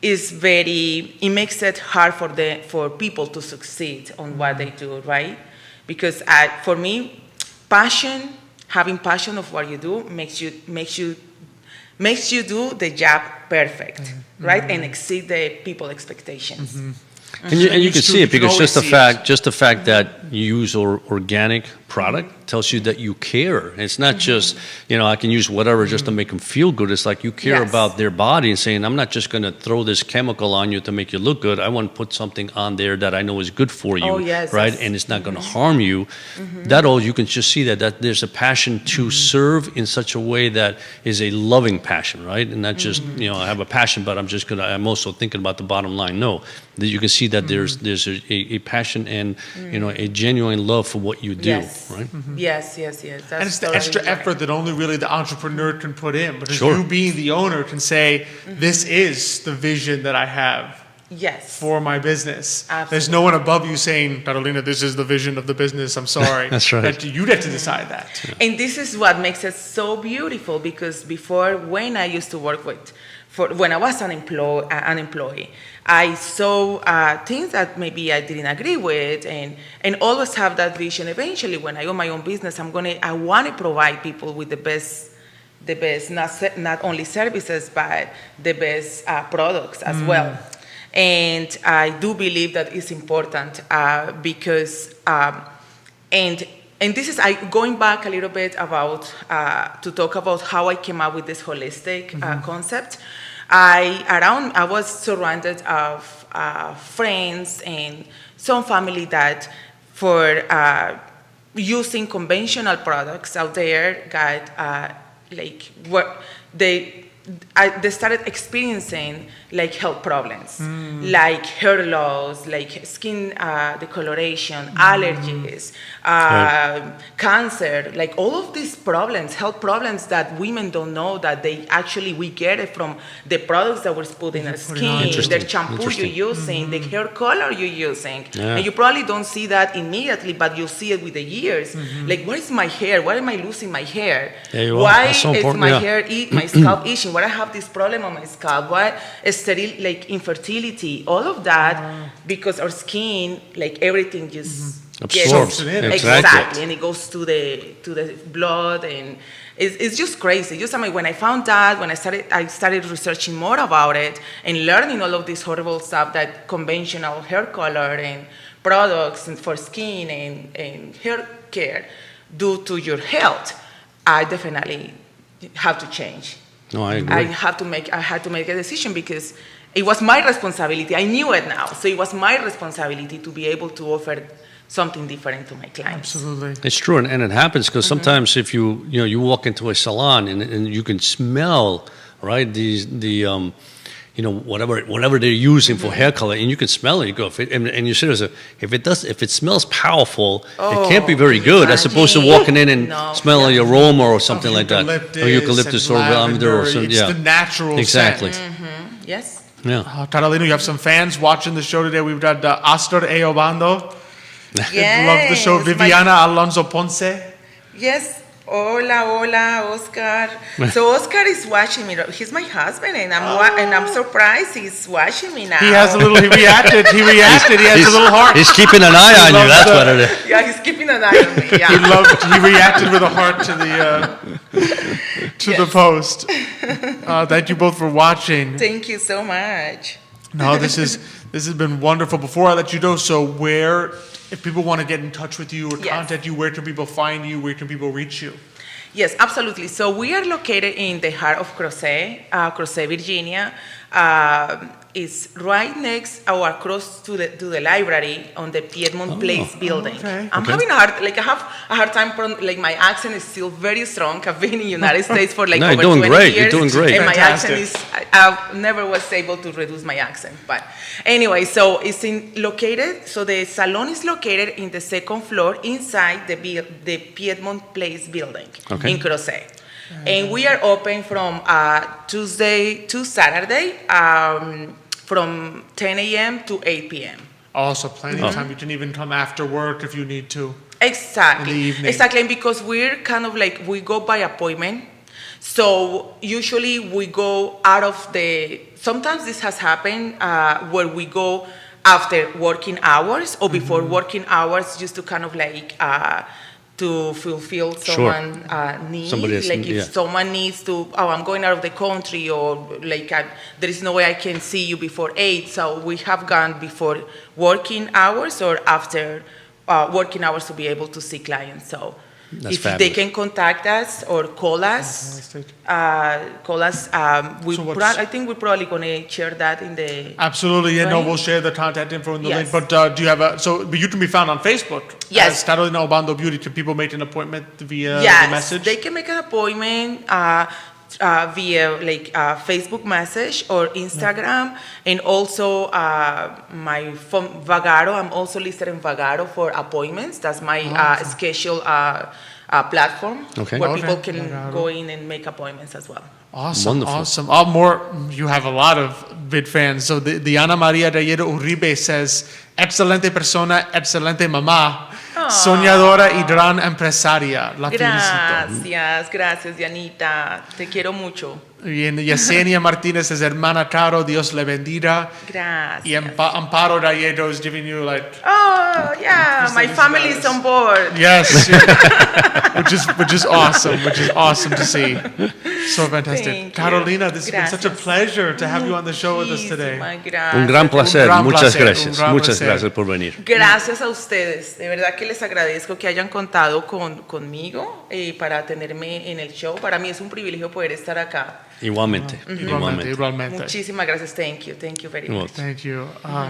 it makes it hard for people to succeed on what they do, right? Because for me, having passion of what you do makes you do the job perfect, right? And exceed the people expectations. And you can see it because just the fact that you use organic product tells you that you care. And it's not just, I can use whatever just to make them feel good. It's like you care about their body and saying, I'm not just going to throw this chemical on you to make you look good. I want to put something on there that I know is good for you, right? And it's not going to harm you. You can just see that there's a passion to serve in such a way that is a loving passion, right? And not just, I have a passion, but I'm also thinking about the bottom line. No, that you can see that there's a passion and, a genuine love for what you do. Right? Yes. And it's the extra effort that only really the entrepreneur can put in. But you being the owner can say, this is the vision that I have for my business. Absolutely. There's no one above you saying, Carolina, this is the vision of the business. I'm sorry. That's right. You get to decide that. Yeah. And this is what makes it so beautiful, because before, when I used to work when I was an employee, I saw things that maybe I didn't agree with, and always have that vision. Eventually, when I own my own business, I want to provide people with the best, not only services, but the best products as well. And I do believe that it's important because, and this is going back a little bit about to talk about how I came up with this holistic concept. I was surrounded of friends and some family that, for using conventional products out there, got they started experiencing like health problems, like hair loss, like skin decoloration, allergies, cancer, like all of these problems, health problems that women don't know that we get it from the products that we're put in our skin, the shampoo you're using, the hair color you're using. And you probably don't see that immediately, but you'll see it with the years. Like, what is my hair? Why am I losing my hair? Why is my hair, my scalp itching? Why I have this problem on my scalp? Why is sterile, like infertility? All of that because our skin, like everything just absorbs it. Exactly, and it goes to the blood, and it's just crazy. Just when I found that, when I started researching more about it and learning all of this horrible stuff that conventional hair color and products and for skin and hair care do to your health. I definitely have to change. No, I agree. I had to make a decision because it was my responsibility. I knew it now, so it was my responsibility to be able to offer something different to my clients. Absolutely. It's true, and it happens because sometimes if you walk into a salon and you can smell, right, whatever they're using for hair color, and you can smell it. You go, and you say, if it smells powerful, it can't be very good, as opposed to walking in and smelling aroma or something like that, or eucalyptus or lavender or something. It's the natural exactly. scent. Yes. Yeah. Carolina, you have some fans watching the show today. We've got Astor Eobando. Yes. Love the show. Viviana Alonso Ponce. Yes. Hola, Oscar. So Oscar is watching me. He's my husband, and I'm surprised he's watching me now. He reacted. He has a little heart. He's keeping an eye on you. That's what it is. Yeah, he's keeping an eye on me. Yeah. He reacted with a heart to the post. Thank you both for watching. Thank you so much. No, this has been wonderful. Before I let you go, so if people want to get in touch with you or contact you, where can people find you? Where can people reach you? Yes, absolutely. So we are located in the heart of Crozet, Virginia. It's right next or across to the library on the Piedmont Place building. Okay. I'm having I have a hard time. My accent is still very strong. I've been in the United States for over 20 years. You're doing great. And my accent is, I never was able to reduce my accent. But anyway, so it's so the salon is located in the second floor inside the Piedmont Place building in Crozet. And we are open from Tuesday to Saturday from 10 a.m. to 8 p.m. Also, plenty of time. You can even come after work if you need to. Exactly. In the evening. Exactly. And because we're kind of like, we go by appointment. So usually we go sometimes this has happened where we go after working hours or before working hours just to kind of like, to fulfill someone's needs. If someone needs to, I'm going out of the country, or there is no way I can see you before 8, so we have gone before working hours or after working hours to be able to see clients. So That's if fabulous. they can contact us or call us, I think we're probably going to share that in the... Absolutely, yeah, no, we'll share the contact info in the link. But do you have but you can be found on Facebook. Yes. As Carolina Obando Beauty. Can people make an appointment via the message? Yes, they can make an appointment via Facebook message or Instagram, and also my phone Vagaro. I'm also listed in Vagaro for appointments. That's my schedule platform where people can go in and make appointments as well. Awesome, Wonderful. awesome. You have a lot of big fans. So the Ana Maria Rayero Uribe says, excelente persona, excelente mamá, soñadora y gran empresaria. La felicito. Gracias, Dianita. Te quiero mucho. Y Yesenia Martinez says, hermana Caro, Dios le bendiga. Gracias. Y Amparo Rayero is giving you my family is on board. Yes, which is awesome. Which is awesome to see. So fantastic. Thank you. Carolina, this has been such a pleasure to have you on the show with us today. Un gran placer. Muchas gracias. Un gran Muchas placer. gracias por venir. Gracias a ustedes. De verdad que les agradezco que hayan contado conmigo para tenerme en el show. Para mí es un privilegio poder estar acá. Igualmente. Igualmente. Muchísimas gracias. Thank you very much. Thank you.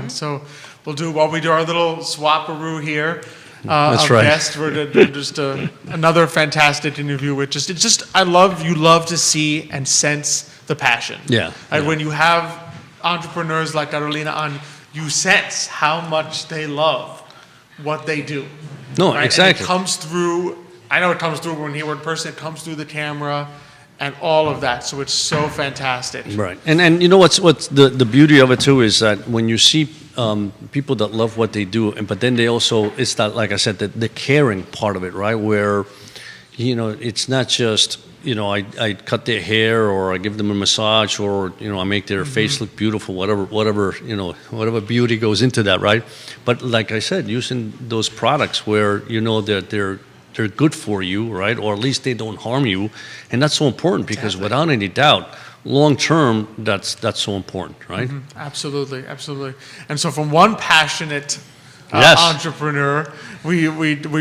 So while we do our little swap-a-roo here, That's of right. guests, we're just another fantastic interview with you love to see and sense the passion. Yeah, And yeah. when you have entrepreneurs like Carolina on, you sense how much they love what they do. No, right? exactly. And it comes through, I know it comes through when we're in person, it comes through the camera and all of that. So it's so fantastic. Right, and you know what's the beauty of it too is that when you see people that love what they do, but then they also, it's that, like I said, the caring part of it, right? Where, you know, it's not just, you know, I cut their hair or I give them a massage or, you know, I make their face look beautiful, whatever, you know, whatever beauty goes into that, right? But like I said, using those products where, you know, that they're good for you, right? Or at least they don't harm you. And that's so important because without any doubt, long term, that's so important, right? Absolutely, absolutely. And so from one passionate Yes. entrepreneur, we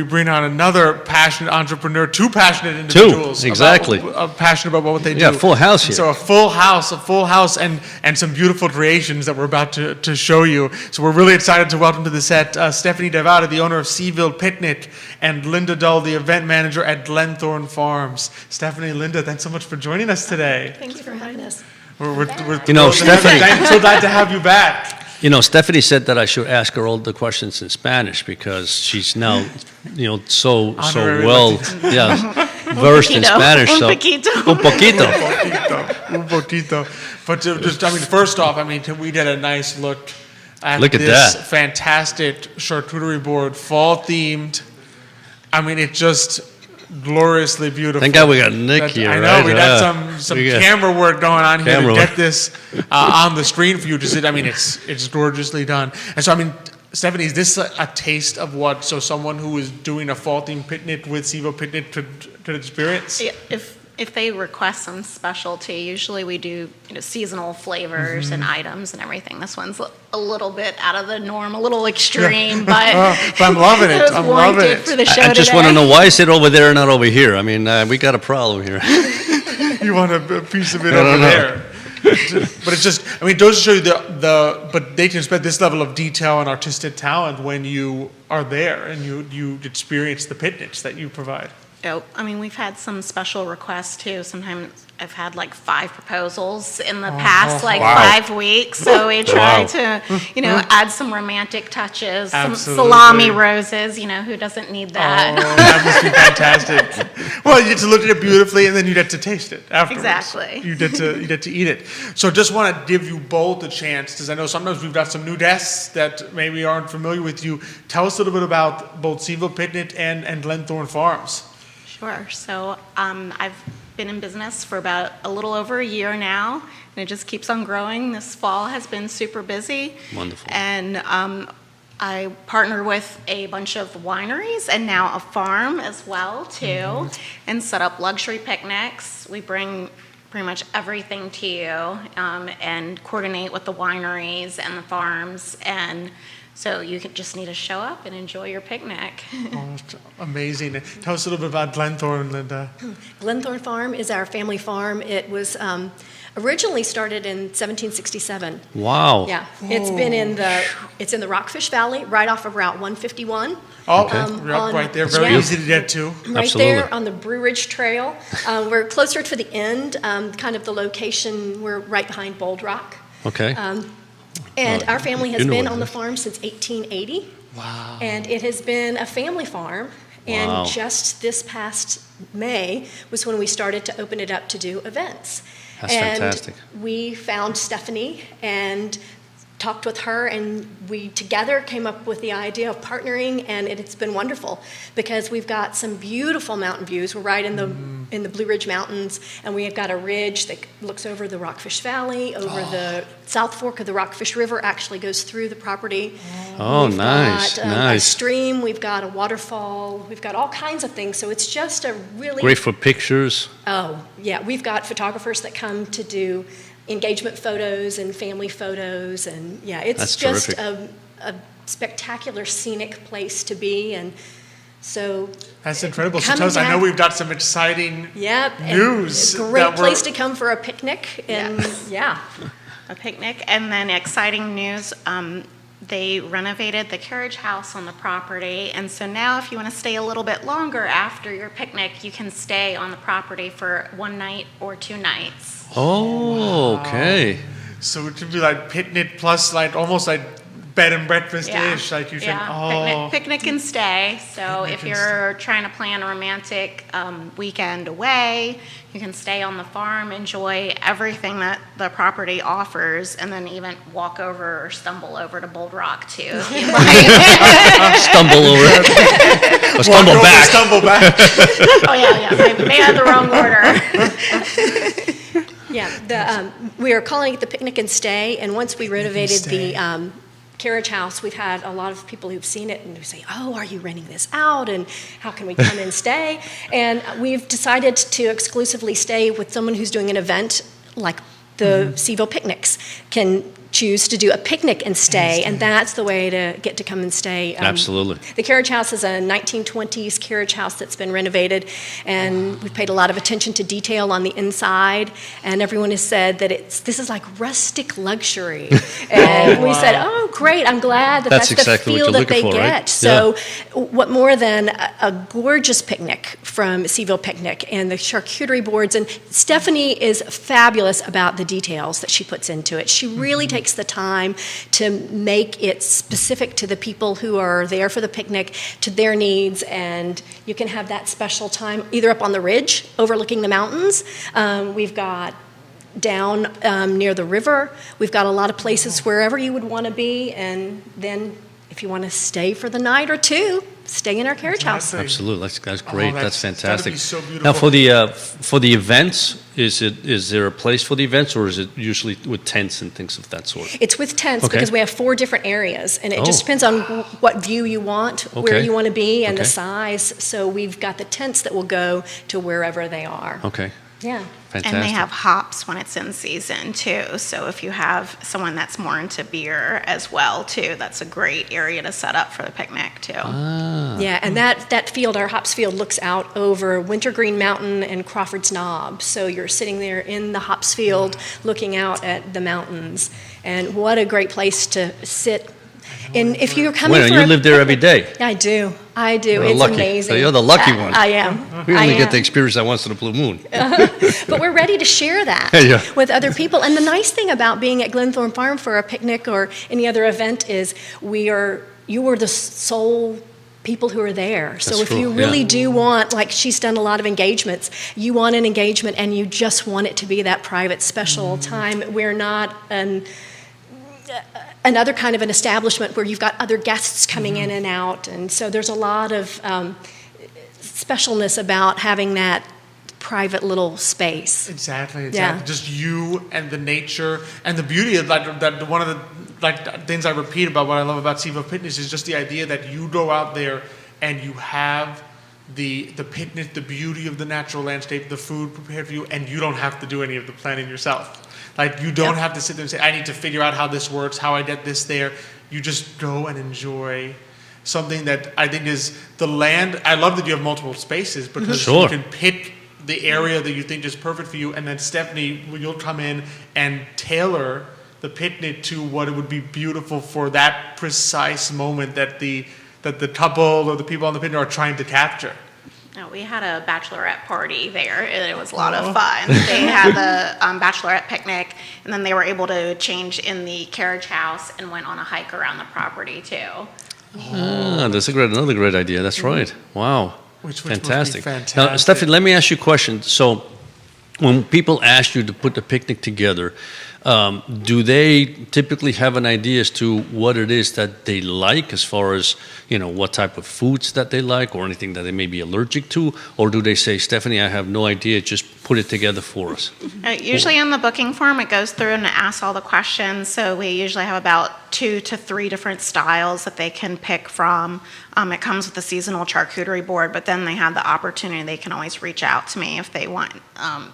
bring on another passionate entrepreneur, two passionate individuals. exactly. Passionate about what they do. Yeah, full house And here. so a full house, and some beautiful creations that we're about to show you. So we're really excited to welcome to the set Stephanie Devada, the owner of Seaville Picnic, and Linda Dull, the event manager at Glenthorne Farms. Stephanie, Linda, thanks so much for joining us today. Thank you for having us. We're You know, thrilled to have you. Stephanie- So glad to have you back. You know, Stephanie said that I should ask her all the questions in Spanish because she's now, you know, so Honorary well, Latina. yeah, versed in poquito, Spanish. un So poquito. un poquito. Un poquito. But just, I mean, first off, I mean, we did a nice look at Look at this that. fantastic charcuterie board, fall themed. I mean, it just gloriously beautiful. Thank God we got Nick here, I know, right? we Yeah. got some We got camera work going on here camera to work. get this on the screen for you to see. I mean, it's gorgeously done. And so, I mean, Stephanie, is this a taste of what, so someone who is doing a fall themed picnic with Seaville Picnic could experience? Yeah, if they request some specialty, usually we do seasonal flavors and items and everything. This one's a little bit out of the norm, a little extreme, but But I'm loving it. was I'm warranted loving it. for the show I just want to today. know why is it over there and not over here? I mean, we got a problem here. You want a piece of it I over don't know. there. But it's just, I mean, it goes to show you but they can expect this level of detail and artistic talent when you are there and you experience the picnics that you provide. Oh, I mean, we've had some special requests too. Sometimes I've had like 5 proposals in the past like Wow. 5 weeks. So we try Wow. to, add some romantic touches, some Absolutely. salami roses, who doesn't need that? Oh, that must be fantastic. Well, you get to look at it beautifully, and then you get to taste it afterwards. Exactly. You get to eat it. So, just want to give you both a chance, because I know sometimes we've got some new guests that maybe aren't familiar with you. Tell us a little bit about both Seaville Picnic and Glenthorne Farms. Sure. So I've been in business for about a little over a year now, and it just keeps on growing. This fall has been super busy. Wonderful. And I partnered with a bunch of wineries and now a farm as well, too, and set up luxury picnics. We bring pretty much everything to you and coordinate with the wineries and the farms. And so you just need to show up and enjoy your picnic. Oh, it's amazing. Tell us a little bit about Glenthorne, Linda. Glenthorne Farm is our family farm. It was originally started in 1767. Wow. Yeah, it's been in the Rockfish Valley, right off of Route 151. Oh, Okay. right there. Very Yeah. easy to get to. Right Absolutely. there on the Brew Ridge Trail. We're closer to the end, kind of the location. We're right behind Bold Rock. Okay. And Oh, our family you has know been what on it the is. farm since 1880. Wow. And it has been a family farm. And Wow. just this past May was when we started to open it up to do events. That's and fantastic. We found Stephanie and talked with her, and we together came up with the idea of partnering, and it's been wonderful because we've got some beautiful mountain views. We're right in the Blue Ridge Mountains, and we have got a ridge that looks over the Rockfish Valley, over the South Fork of the Rockfish River actually goes through the property. Oh, We've nice, got, a nice. stream, we've got a waterfall, we've got all kinds of things, so it's just a really... Great for pictures. Oh, yeah, we've got photographers that come to do engagement photos and family photos, and yeah, it's That's just terrific. a spectacular scenic place to be, and so... That's incredible. So Come tell us, I know down. we've got some exciting Yep. and news. a great that place we're- to come for a picnic, and yeah. A picnic. And then exciting news, they renovated the carriage house on the property, and so now if you want to stay a little bit longer after your picnic, you can stay on the property for 1 night or 2 nights. Oh, okay. So it should be like picnic plus like almost like bed and breakfast-ish. Like you should, Picnic and stay. So Picnic if and you're trying to plan a romantic weekend away, you can stay on the farm, enjoy everything that the property offers, and then even walk over or stumble over to Bold Rock too. If you like. Stumble over. Or stumble Walk over, back. stumble back. Oh yeah, may I had the wrong order. Yeah, we are calling it the Picnic and Stay, and once we renovated Stay. the carriage house, we've had a lot of people who've seen it and who say, oh, are you renting this out, and how can we come and stay? And we've decided to exclusively stay with someone who's doing an event like the Seville Picnics can choose to do a picnic and stay, and that's the way to get to come and stay. Absolutely. The carriage house is a 1920s carriage house that's been renovated, and we've paid a lot of attention to detail on the inside, and everyone has said that this is like rustic luxury. And we said, oh, great, I'm glad that's exactly the what feel you're that they looking for, get. right? So what more than a gorgeous picnic from Seville Picnic and the charcuterie boards, and Stephanie is fabulous about the details that she puts into it. She really takes the time to make it specific to the people who are there for the picnic, to their needs, and you can have that special time either up on the ridge overlooking the mountains. We've got down near the river. We've got a lot of places wherever you would want to be, and then if you want to stay for the night or two, stay in our carriage house. Absolutely, that's great. That's that's fantastic. gotta be so beautiful. Now, for the events, is there a place for the events, or is it usually with tents and things of that sort? It's with tents Okay. because we have 4 different areas, and it just depends on what view you want, where Okay. you want to be, and the Okay. size. So we've got the tents that will go to wherever they are. Okay, Yeah. fantastic. And they have hops when it's in season too. So if you have someone that's more into beer as well too, that's a great area to set up for the picnic too. Yeah, and that field, our hops field, looks out over Wintergreen Mountain and Crawford's Knob. So you're sitting there in the hops field looking out at the mountains. And what a great place to sit. And if you're coming Wait, for you a live there every day. I do. You're It's lucky. amazing. So you're the lucky one. I am. We I only am. get to experience that once in a blue moon. But we're ready to share that Yeah. with other people. And the nice thing about being at Glenthorne Farm for a picnic or any other event is you are the sole people who are there. So That's if true, you really yeah. do want, like she's done a lot of engagements, you want an engagement and you just want it to be that private, special time. We're not another kind of an establishment where you've got other guests coming in and out. And so there's a lot of specialness about having that private little space. Exactly. Yeah. Just you and the nature and the beauty of that. One of the things I repeat about what I love about Seville Picnics is just the idea that you go out there and you have the picnic, the beauty of the natural landscape, the food prepared for you, and you don't have to do any of the planning yourself. Like you don't have to sit there and say, I need to figure out how this works, how I get this there. You just go and enjoy something that I think is the land. I love that you have multiple spaces because Sure. you can pick the area that you think is perfect for you, and then Stephanie, you'll come in and tailor the picnic to what it would be beautiful for that precise moment that the couple or the people on the picnic are trying to capture. No, we had a bachelorette party there, and it was a lot of fun. They had the bachelorette picnic, and then they were able to change in the carriage house and went on a hike around the property too. That's another great idea. That's right. Wow. Which must be fantastic. Now, fantastic. Stephanie, let me ask you a question. So, when people ask you to put the picnic together, do they typically have an idea as to what it is that they like, as far as what type of foods that they like, or anything that they may be allergic to, or do they say, Stephanie, I have no idea, just put it together for us? Usually in the booking form, it goes through and asks all the questions. So we usually have about 2 to 3 different styles that they can pick from. It comes with a seasonal charcuterie board, but then they have the opportunity. They can always reach out to me if they want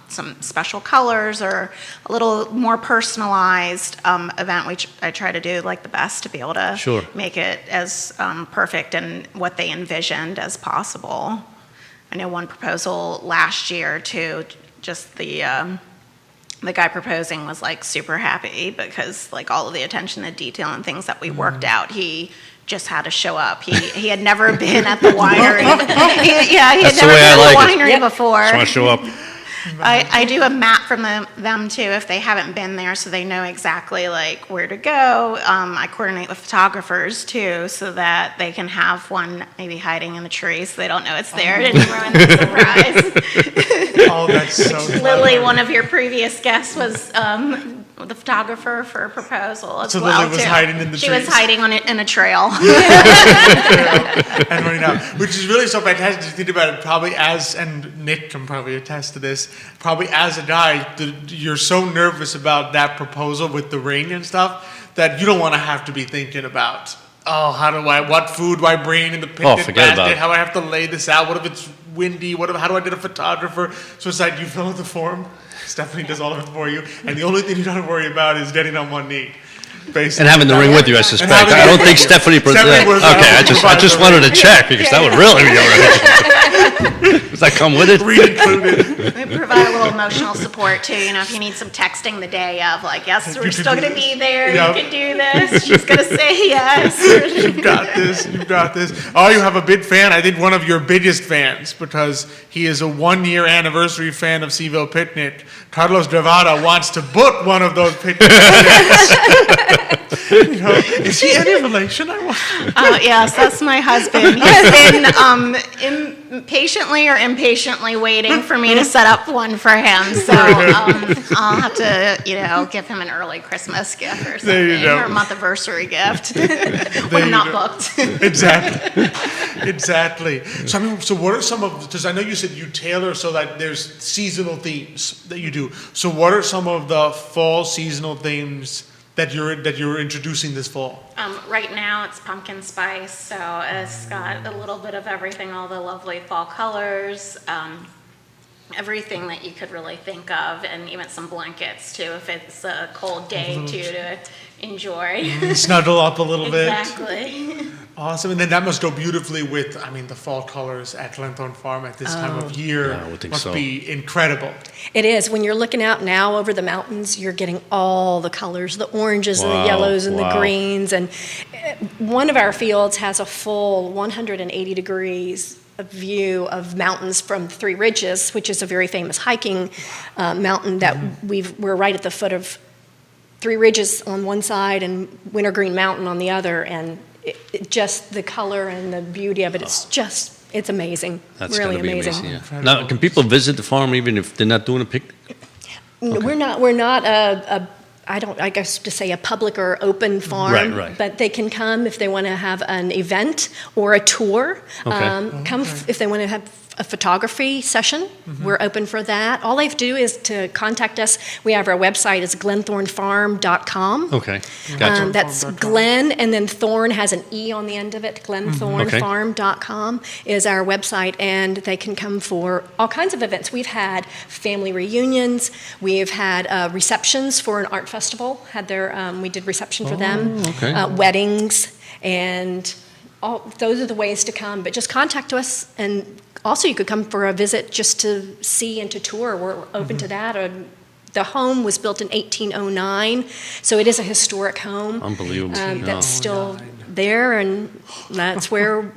some special colors or a little more personalized event, which I try to do like the best to be able to Sure. make it as perfect and what they envisioned as possible. I know one proposal last year too, just the the guy proposing was like super happy because like all of the attention to detail and things that we worked out, he just had to show up. He had never been at the winery. He had That's the never way been I at the like it. winery before. Just want to show up. I do a map from them too if they haven't been there, so they know exactly like where to go. I coordinate with photographers too, so that they can have one maybe hiding in the tree, so they don't know it's there. Didn't ruin the surprise. Oh, that's so Lily, one of your previous guests, was the photographer for a proposal as So well Lily was too. hiding in the She was trees. hiding in a trail. And running out, which is really so fantastic to think about it. Probably and Nick can probably attest to this. Probably as a guy, you're so nervous about that proposal with the ring and stuff that you don't want to have to be thinking about. Oh, what food do I bring in the picnic forget about basket? it. How do I have to lay this out? What if it's windy? How do I get a photographer? So it's like you fill out the form. Stephanie does all of it for you, and the only thing you don't have to worry about is getting on one knee. Basically. And having the ring with you, I suspect. having I the don't ring think with you. Stephanie. Stephanie was, Okay, I just the wanted ring. to check because that would really be alright. Does that come with it? Read included. We provide a little emotional support too. You know, if you need some texting the day of, like, yes, You we're can still do going to this. be there. Yep. You can do this. She's going to say yes. You've got this. You've got this. Oh, you have a big fan. I think one of your biggest fans because he is a 1-year anniversary fan of Seville Picnic. Carlos Guevara wants to book one of those picnics. You know, is he any relation? I wonder. Yes, that's my husband. He's been impatiently or impatiently waiting for me to set up one for him. So I'll have to, give him an early Christmas gift or something, There you go. or a month anniversary gift There when you not go. booked. Exactly. So what are some of? Because I know you said you tailor so that there's seasonal themes that you do. So what are some of the fall seasonal themes that you're introducing this fall? Right now it's pumpkin spice, so it's got a little bit of everything, all the lovely fall colors, everything that you could really think of, and even some blankets too, if it's a cold day too, to enjoy. Snuggle up a little bit. Exactly. Awesome. And then that must go beautifully with, the fall colors at Glenthorne Farm at this time of year. Yeah, I would think must so. be incredible. It is. When you're looking out now over the mountains, you're getting all the colors, the oranges and Wow, the yellows and wow. the greens. And one of our fields has a full 180 degrees of view of mountains from Three Ridges, which is a very famous hiking mountain that we're right at the foot of Three Ridges on one side and Wintergreen Mountain on the other. And it just the color and the beauty of it, it's amazing. That's really going to be amazing. amazing. Yeah. Now, can people visit the farm even if they're not doing a picnic? We're not I guess to say a public or open farm, Right. but they can come if they want to have an event or a tour. Okay. If they want to have a photography session. We're open for that. All they have to do is to contact us. We have our website is glenthornefarm.com. Okay, gotcha. That's Glen, and then Thorn has an E on the end of it. Glenthornefarm.com is our website, and they can come for all kinds of events. We've had family reunions. We've had receptions for an art festival. We did reception for them. okay. Weddings, and those are the ways to come. But just contact us, and also you could come for a visit just to see and to tour. We're open to that. The home was built in 1809, so it is a historic home. Unbelievable. That's still there, and that's where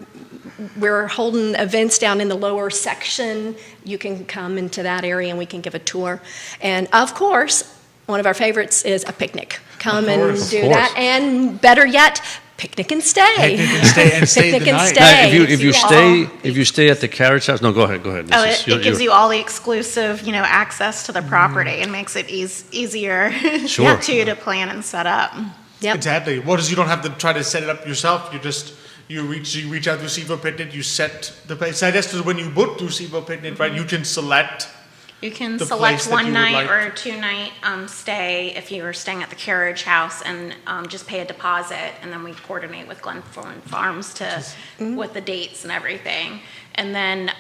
we're holding events down in the lower section. You can come into that area, and we can give a tour. And of course, one of our favorites is a picnic. Come and do that, and better yet, picnic and stay. Picnic and stay and stay Picnic the and night. stay. Now, if you stay at the carriage house, no, go ahead. Oh, it gives you all the exclusive, access to the property and makes it easier Sure. to plan and set up. Yep. Exactly. You don't have to try to set it up yourself. You reach out to Seville Picnic, you set the place. I guess when you book through Seville Picnic, right, you can select. You can The select place that one you would night like. or a 2-night stay if you were staying at the carriage house, and just pay a deposit, and then we coordinate with Glenthorne Farms with the dates and everything. And then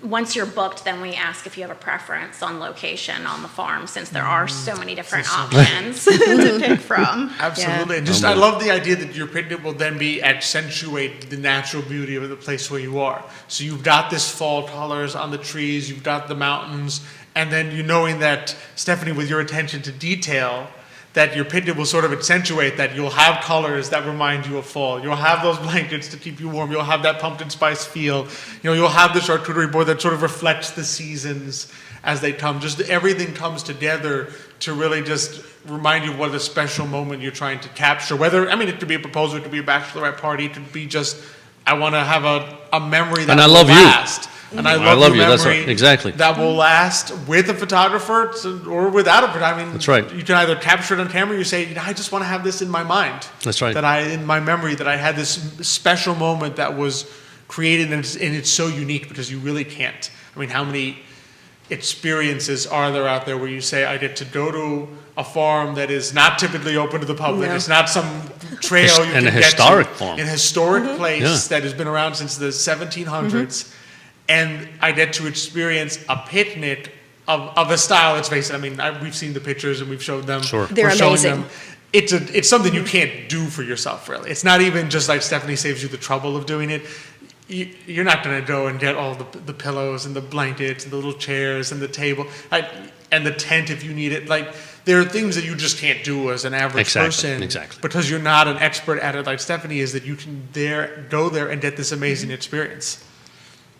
once you're booked, then we ask if you have a preference on location on the farm, since there are so many different options to pick from. Absolutely. And I love the idea that your picnic will then accentuate the natural beauty of the place where you are. So you've got this fall colors on the trees, you've got the mountains, And then you knowing that, Stephanie, with your attention to detail, that your picnic will sort of accentuate that. You'll have colors that remind you of fall. You'll have those blankets to keep you warm. You'll have that pumpkin spice feel. You'll have the charcuterie board that sort of reflects the seasons as they come. Just everything comes together to really just remind you of what a special moment you're trying to capture. Whether, it could be a proposal, it could be a bachelorette party, it could be just, I want to have a memory that will last. And I love you. your That's memory right. Exactly. that will last with a photographer or without a photographer. That's right. You can either capture it on camera, or you say, I just want to have this in my mind. That's right. In my memory, that I had this special moment that was created, and it's so unique because you really can't. How many experiences are there out there where you say, I get to go to a farm that is not typically open to the public. No. It's not some trail you can And a get historic to. farm. In a historic place Yeah. that has been around since the 1700s. And I get to experience a picnic of a style, let's face it. We've seen the pictures and we've showed them. Sure. They're We're showing amazing. them. It's something you can't do for yourself, really. It's not even just like Stephanie saves you the trouble of doing it. You're not going to go and get all the pillows and the blankets and the little chairs and the table and the tent if you need it. There are things that you just can't do as an average person. Exactly. Because you're not an expert at it like Stephanie is, that you can go there and get this amazing experience.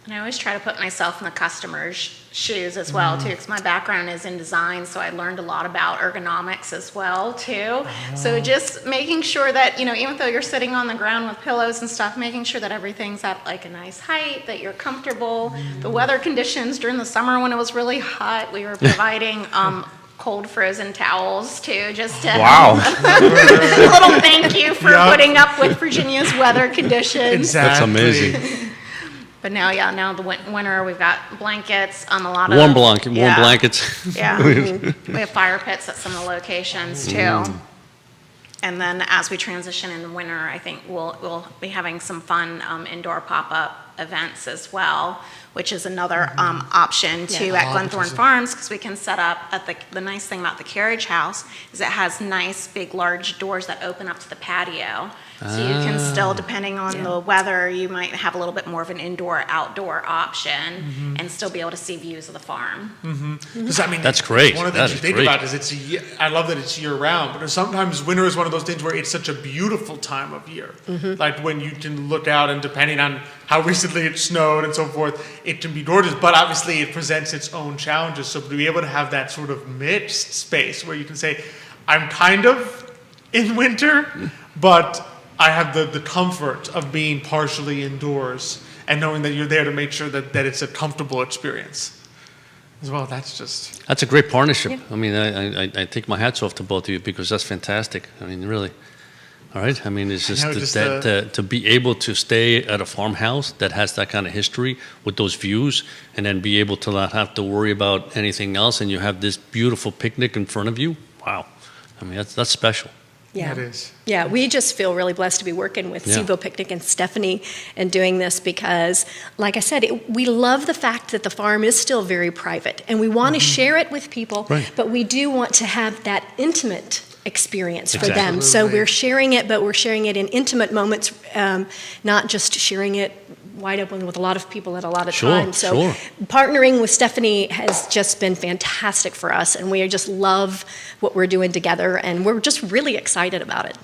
And I always try to put myself in the customer's shoes as well, too, because my background is in design, so I learned a lot about ergonomics as well, too. So just making sure that, even though you're sitting on the ground with pillows and stuff, making sure that everything's at a nice height, that you're comfortable. The weather conditions during the summer when it was really hot, we were providing cold frozen towels, too, just to Wow. a little thank you for Yep. putting up with Virginia's weather conditions. Exactly. That's amazing. But now the winter, we've got blankets, a lot of Warm blankets. Yeah, we have fire pits at some of the locations too. And then as we transition in the winter, I think we'll be having some fun indoor pop-up events as well, which is another option too at Glenthorne Farms, because we can set up at the nice thing about the carriage house is it has nice big large doors that open up to the patio. So you can still, depending on the weather, you might have a little bit more of an indoor-outdoor option and still be able to see views of the farm. That's great. One of the That things is you think great. about is I love that it's year-round, but sometimes winter is one of those things where it's such a beautiful time of year. Like when you can look out and depending on how recently it snowed and so forth, it can be gorgeous, but obviously it presents its own challenges. So to be able to have that sort of mixed space where you can say, I'm kind of in winter, but I have the comfort of being partially indoors and knowing that you're there to make sure that it's a comfortable experience as well. That's a great partnership. I take my hats off to both of you because that's fantastic. Really. All right. It's just to be able to stay at a farmhouse that has that kind of history with those views and then be able to not have to worry about anything else and you have this beautiful picnic in front of you. Wow. That's special. Yeah, it is. Yeah, we just feel really blessed to be working with Seaville Picnic and Stephanie and doing this because, like I said, we love the fact that the farm is still very private and we want to share it with people, but we do want to have that intimate experience for them. So we're sharing it, but we're sharing it in intimate moments, not just sharing it wide open with a lot of people at a lot of times. So partnering with Stephanie has just been fantastic for us, and we just love what we're doing together, and we're just really excited about it.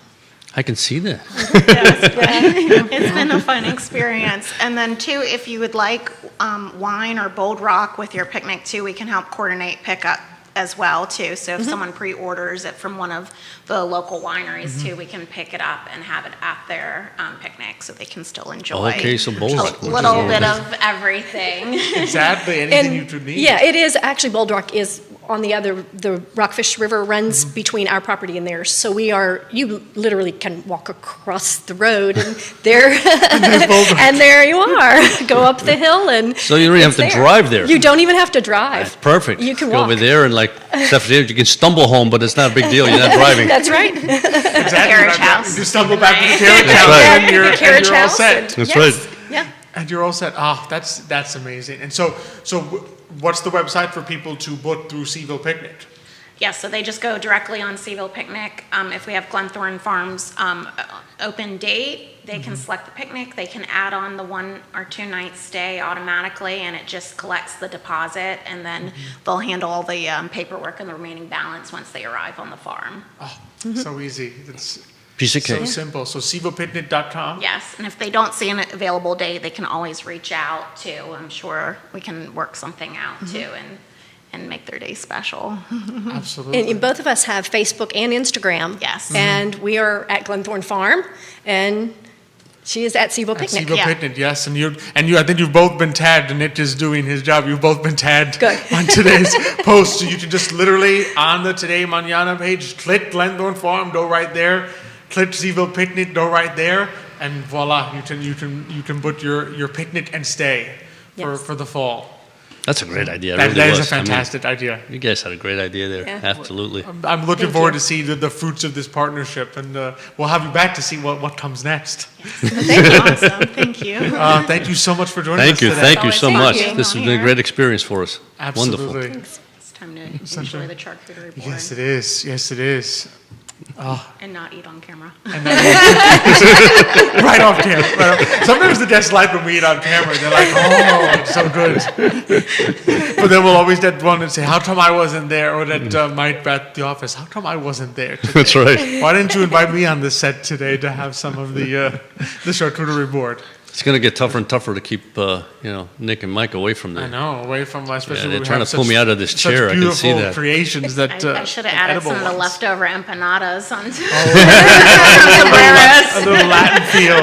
I can see that. It's been a fun experience. And then too, if you would like wine or Bold Rock with your picnic too, we can help coordinate pickup as well too. So if someone pre-orders it from one of the local wineries too, we can pick it up and have it at their picnic so they can still enjoy Okay, so Bold Rock. a little bit of everything. Exactly. Anything you could need. Yeah, it is actually Bold Rock is on the Rockfish River runs between our property and theirs. So you literally can walk across the road and there, and there you are. Go up the hill and So you don't even have to drive there. You don't even have to drive. That's perfect. You can go walk. over there and Stephanie, you can stumble home, but it's not a big deal. You're not driving. That's right. Exactly. Carriage house. You stumble back to the carriage That's house right. and you're all set. That's Yes. right. Yeah. And you're all set. That's amazing. And so what's the website for people to book through Seaville Picnic? Yes, so they just go directly on Seaville Picnic. If we have Glenthorne Farms open date, they can select the picnic, they can add on the 1 or 2 night stay automatically, and it just collects the deposit, and then they'll handle all the paperwork and the remaining balance once they arrive on the farm. Oh, so easy. It's Piece of so cake. simple. So SevoPicnic.com. Yes, and if they don't see an available day, they can always reach out to, I'm sure we can work something out too, and make their day special. Absolutely. And both of us have Facebook and Instagram. Yes. And we are at Glenthorne Farm, and she is at Sevo Picnic. Sevo Picnic, yes, and you, I think you've both been tagged, and Nick is doing his job. You've both been tagged Good. on today's post, so you can just literally on the Today Mañana page, click Glenthorne Farm, go right there, click Sevo Picnic, go right there, and voila, you can book your picnic and stay for the fall. That's a great idea. It That really is a was. I mean, fantastic idea. you guys had a great idea there. Yeah. Absolutely. I'm looking Thank forward you. to see the fruits of this partnership, and we'll have you back to see what comes next. Awesome, thank you. Thank you so much for joining Thank us you. today. Thank you so Thank much. you. This has been a great experience for us. Wonderful. Absolutely. It's time to enjoy the charcuterie board Yes, it is. Yes, it is. and not eat on camera. Right off camera. Right off. Sometimes the guests like when we eat on camera. They're like, "Oh, it's so good." But then we'll always get one and say, "How come I wasn't there?" Or that Mike at the office, "How come I wasn't there today? That's right. Why didn't you invite me on the set today to have some of the charcuterie board?" It's going to get tougher and tougher to keep, Nick and Mike away from I there. know, away from especially Yeah, when they're we trying have to pull such- me out of this such chair. I can see beautiful that. creations that I should have added edible some of the ones. leftover empanadas on A little Latin feel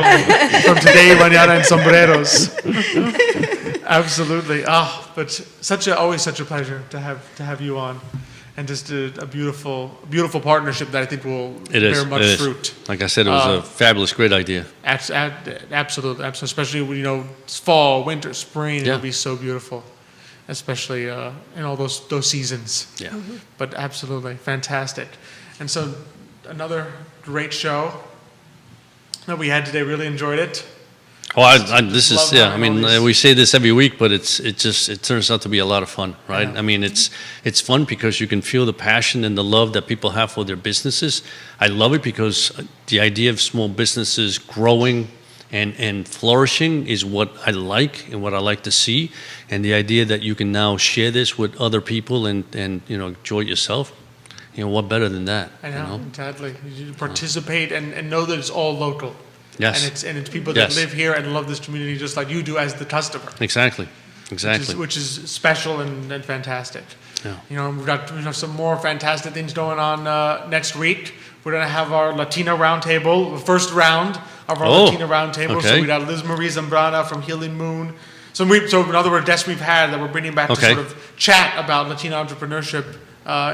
from Today, Mañana, and Sombreros. Absolutely. But always such a pleasure to have you on, and just a beautiful partnership that I think will It is. bear much it is. fruit. Like I said, it was a fabulous, great idea. Absolutely, especially when it's fall, winter, spring. Yeah. It'll be so beautiful, especially in all those seasons. Yeah. But absolutely fantastic. And so another great show that we had today. Really enjoyed it. Well, this is, Love yeah, I having all mean, these- we say this every week, but it turns out to be a lot of fun, right? Yeah. I mean, it's fun because you can feel the passion and the love that people have for their businesses. I love it because the idea of small businesses growing and flourishing is what I like and what I like to see. And the idea that you can now share this with other people and enjoy it yourself, what better than that? I know, exactly. You participate and know that it's all local. Yes. And it's people Yes. that live here and love this community just like you do as the customer. Exactly. Exactly. Which is special and fantastic. Yeah. We've got some more fantastic things going on next week. We're going to have our Latina Roundtable, the first round of our Latina Roundtable. So okay. we got Liz Marie Zambrana from Healing Moon. So in other words, guests we've had that we're bringing back to Okay. sort of chat about Latino entrepreneurship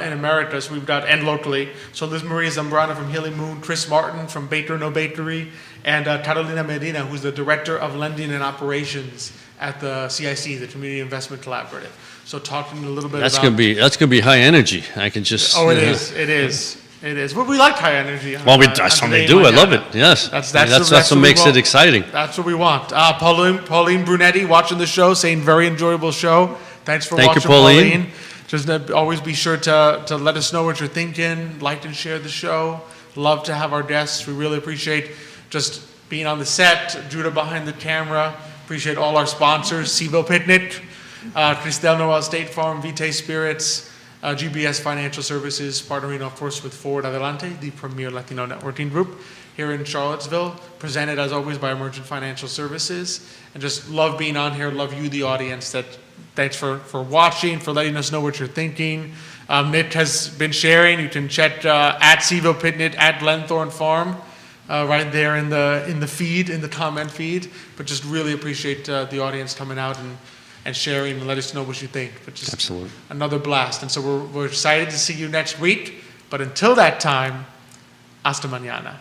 in America. So we've got, and locally. So Liz Marie Zambrana from Healing Moon, Chris Martin from Baker No Bakery, and Carolina Medina, who's the Director of Lending and Operations at the CIC, the Community Investment Collaborative. So talking a little bit That's about... gonna be high energy. I can just. Oh, it is. But we like high energy. Well, that's what we do. I love it. Yes. That's what we makes want. it exciting. That's what we want. Pauline Brunetti watching the show, saying very enjoyable show. Thanks for Thank you, watching, Pauline. Just always be sure to let us know what you're thinking. Like and share the show. Love to have our guests. We really appreciate just being on the set. Judah behind the camera. Appreciate all our sponsors. Sevo Picnic, Cristel Noel State Farm, Vitae Spirits, GBS Financial Services, partnering of course with Forward Adelante, the premier Latino networking group here in Charlottesville, presented as always by Emergent Financial Services. And just love being on here, love you, the audience. Thanks for watching, for letting us know what you're thinking. Nick has been sharing. You can check at Sevo Picnic, at Glenthorne Farm, right there in the feed, in the comment feed. But just really appreciate the audience coming out and sharing and let us know what you think. But just Absolutely. another blast. And so we're excited to see you next week. But until that time, hasta mañana.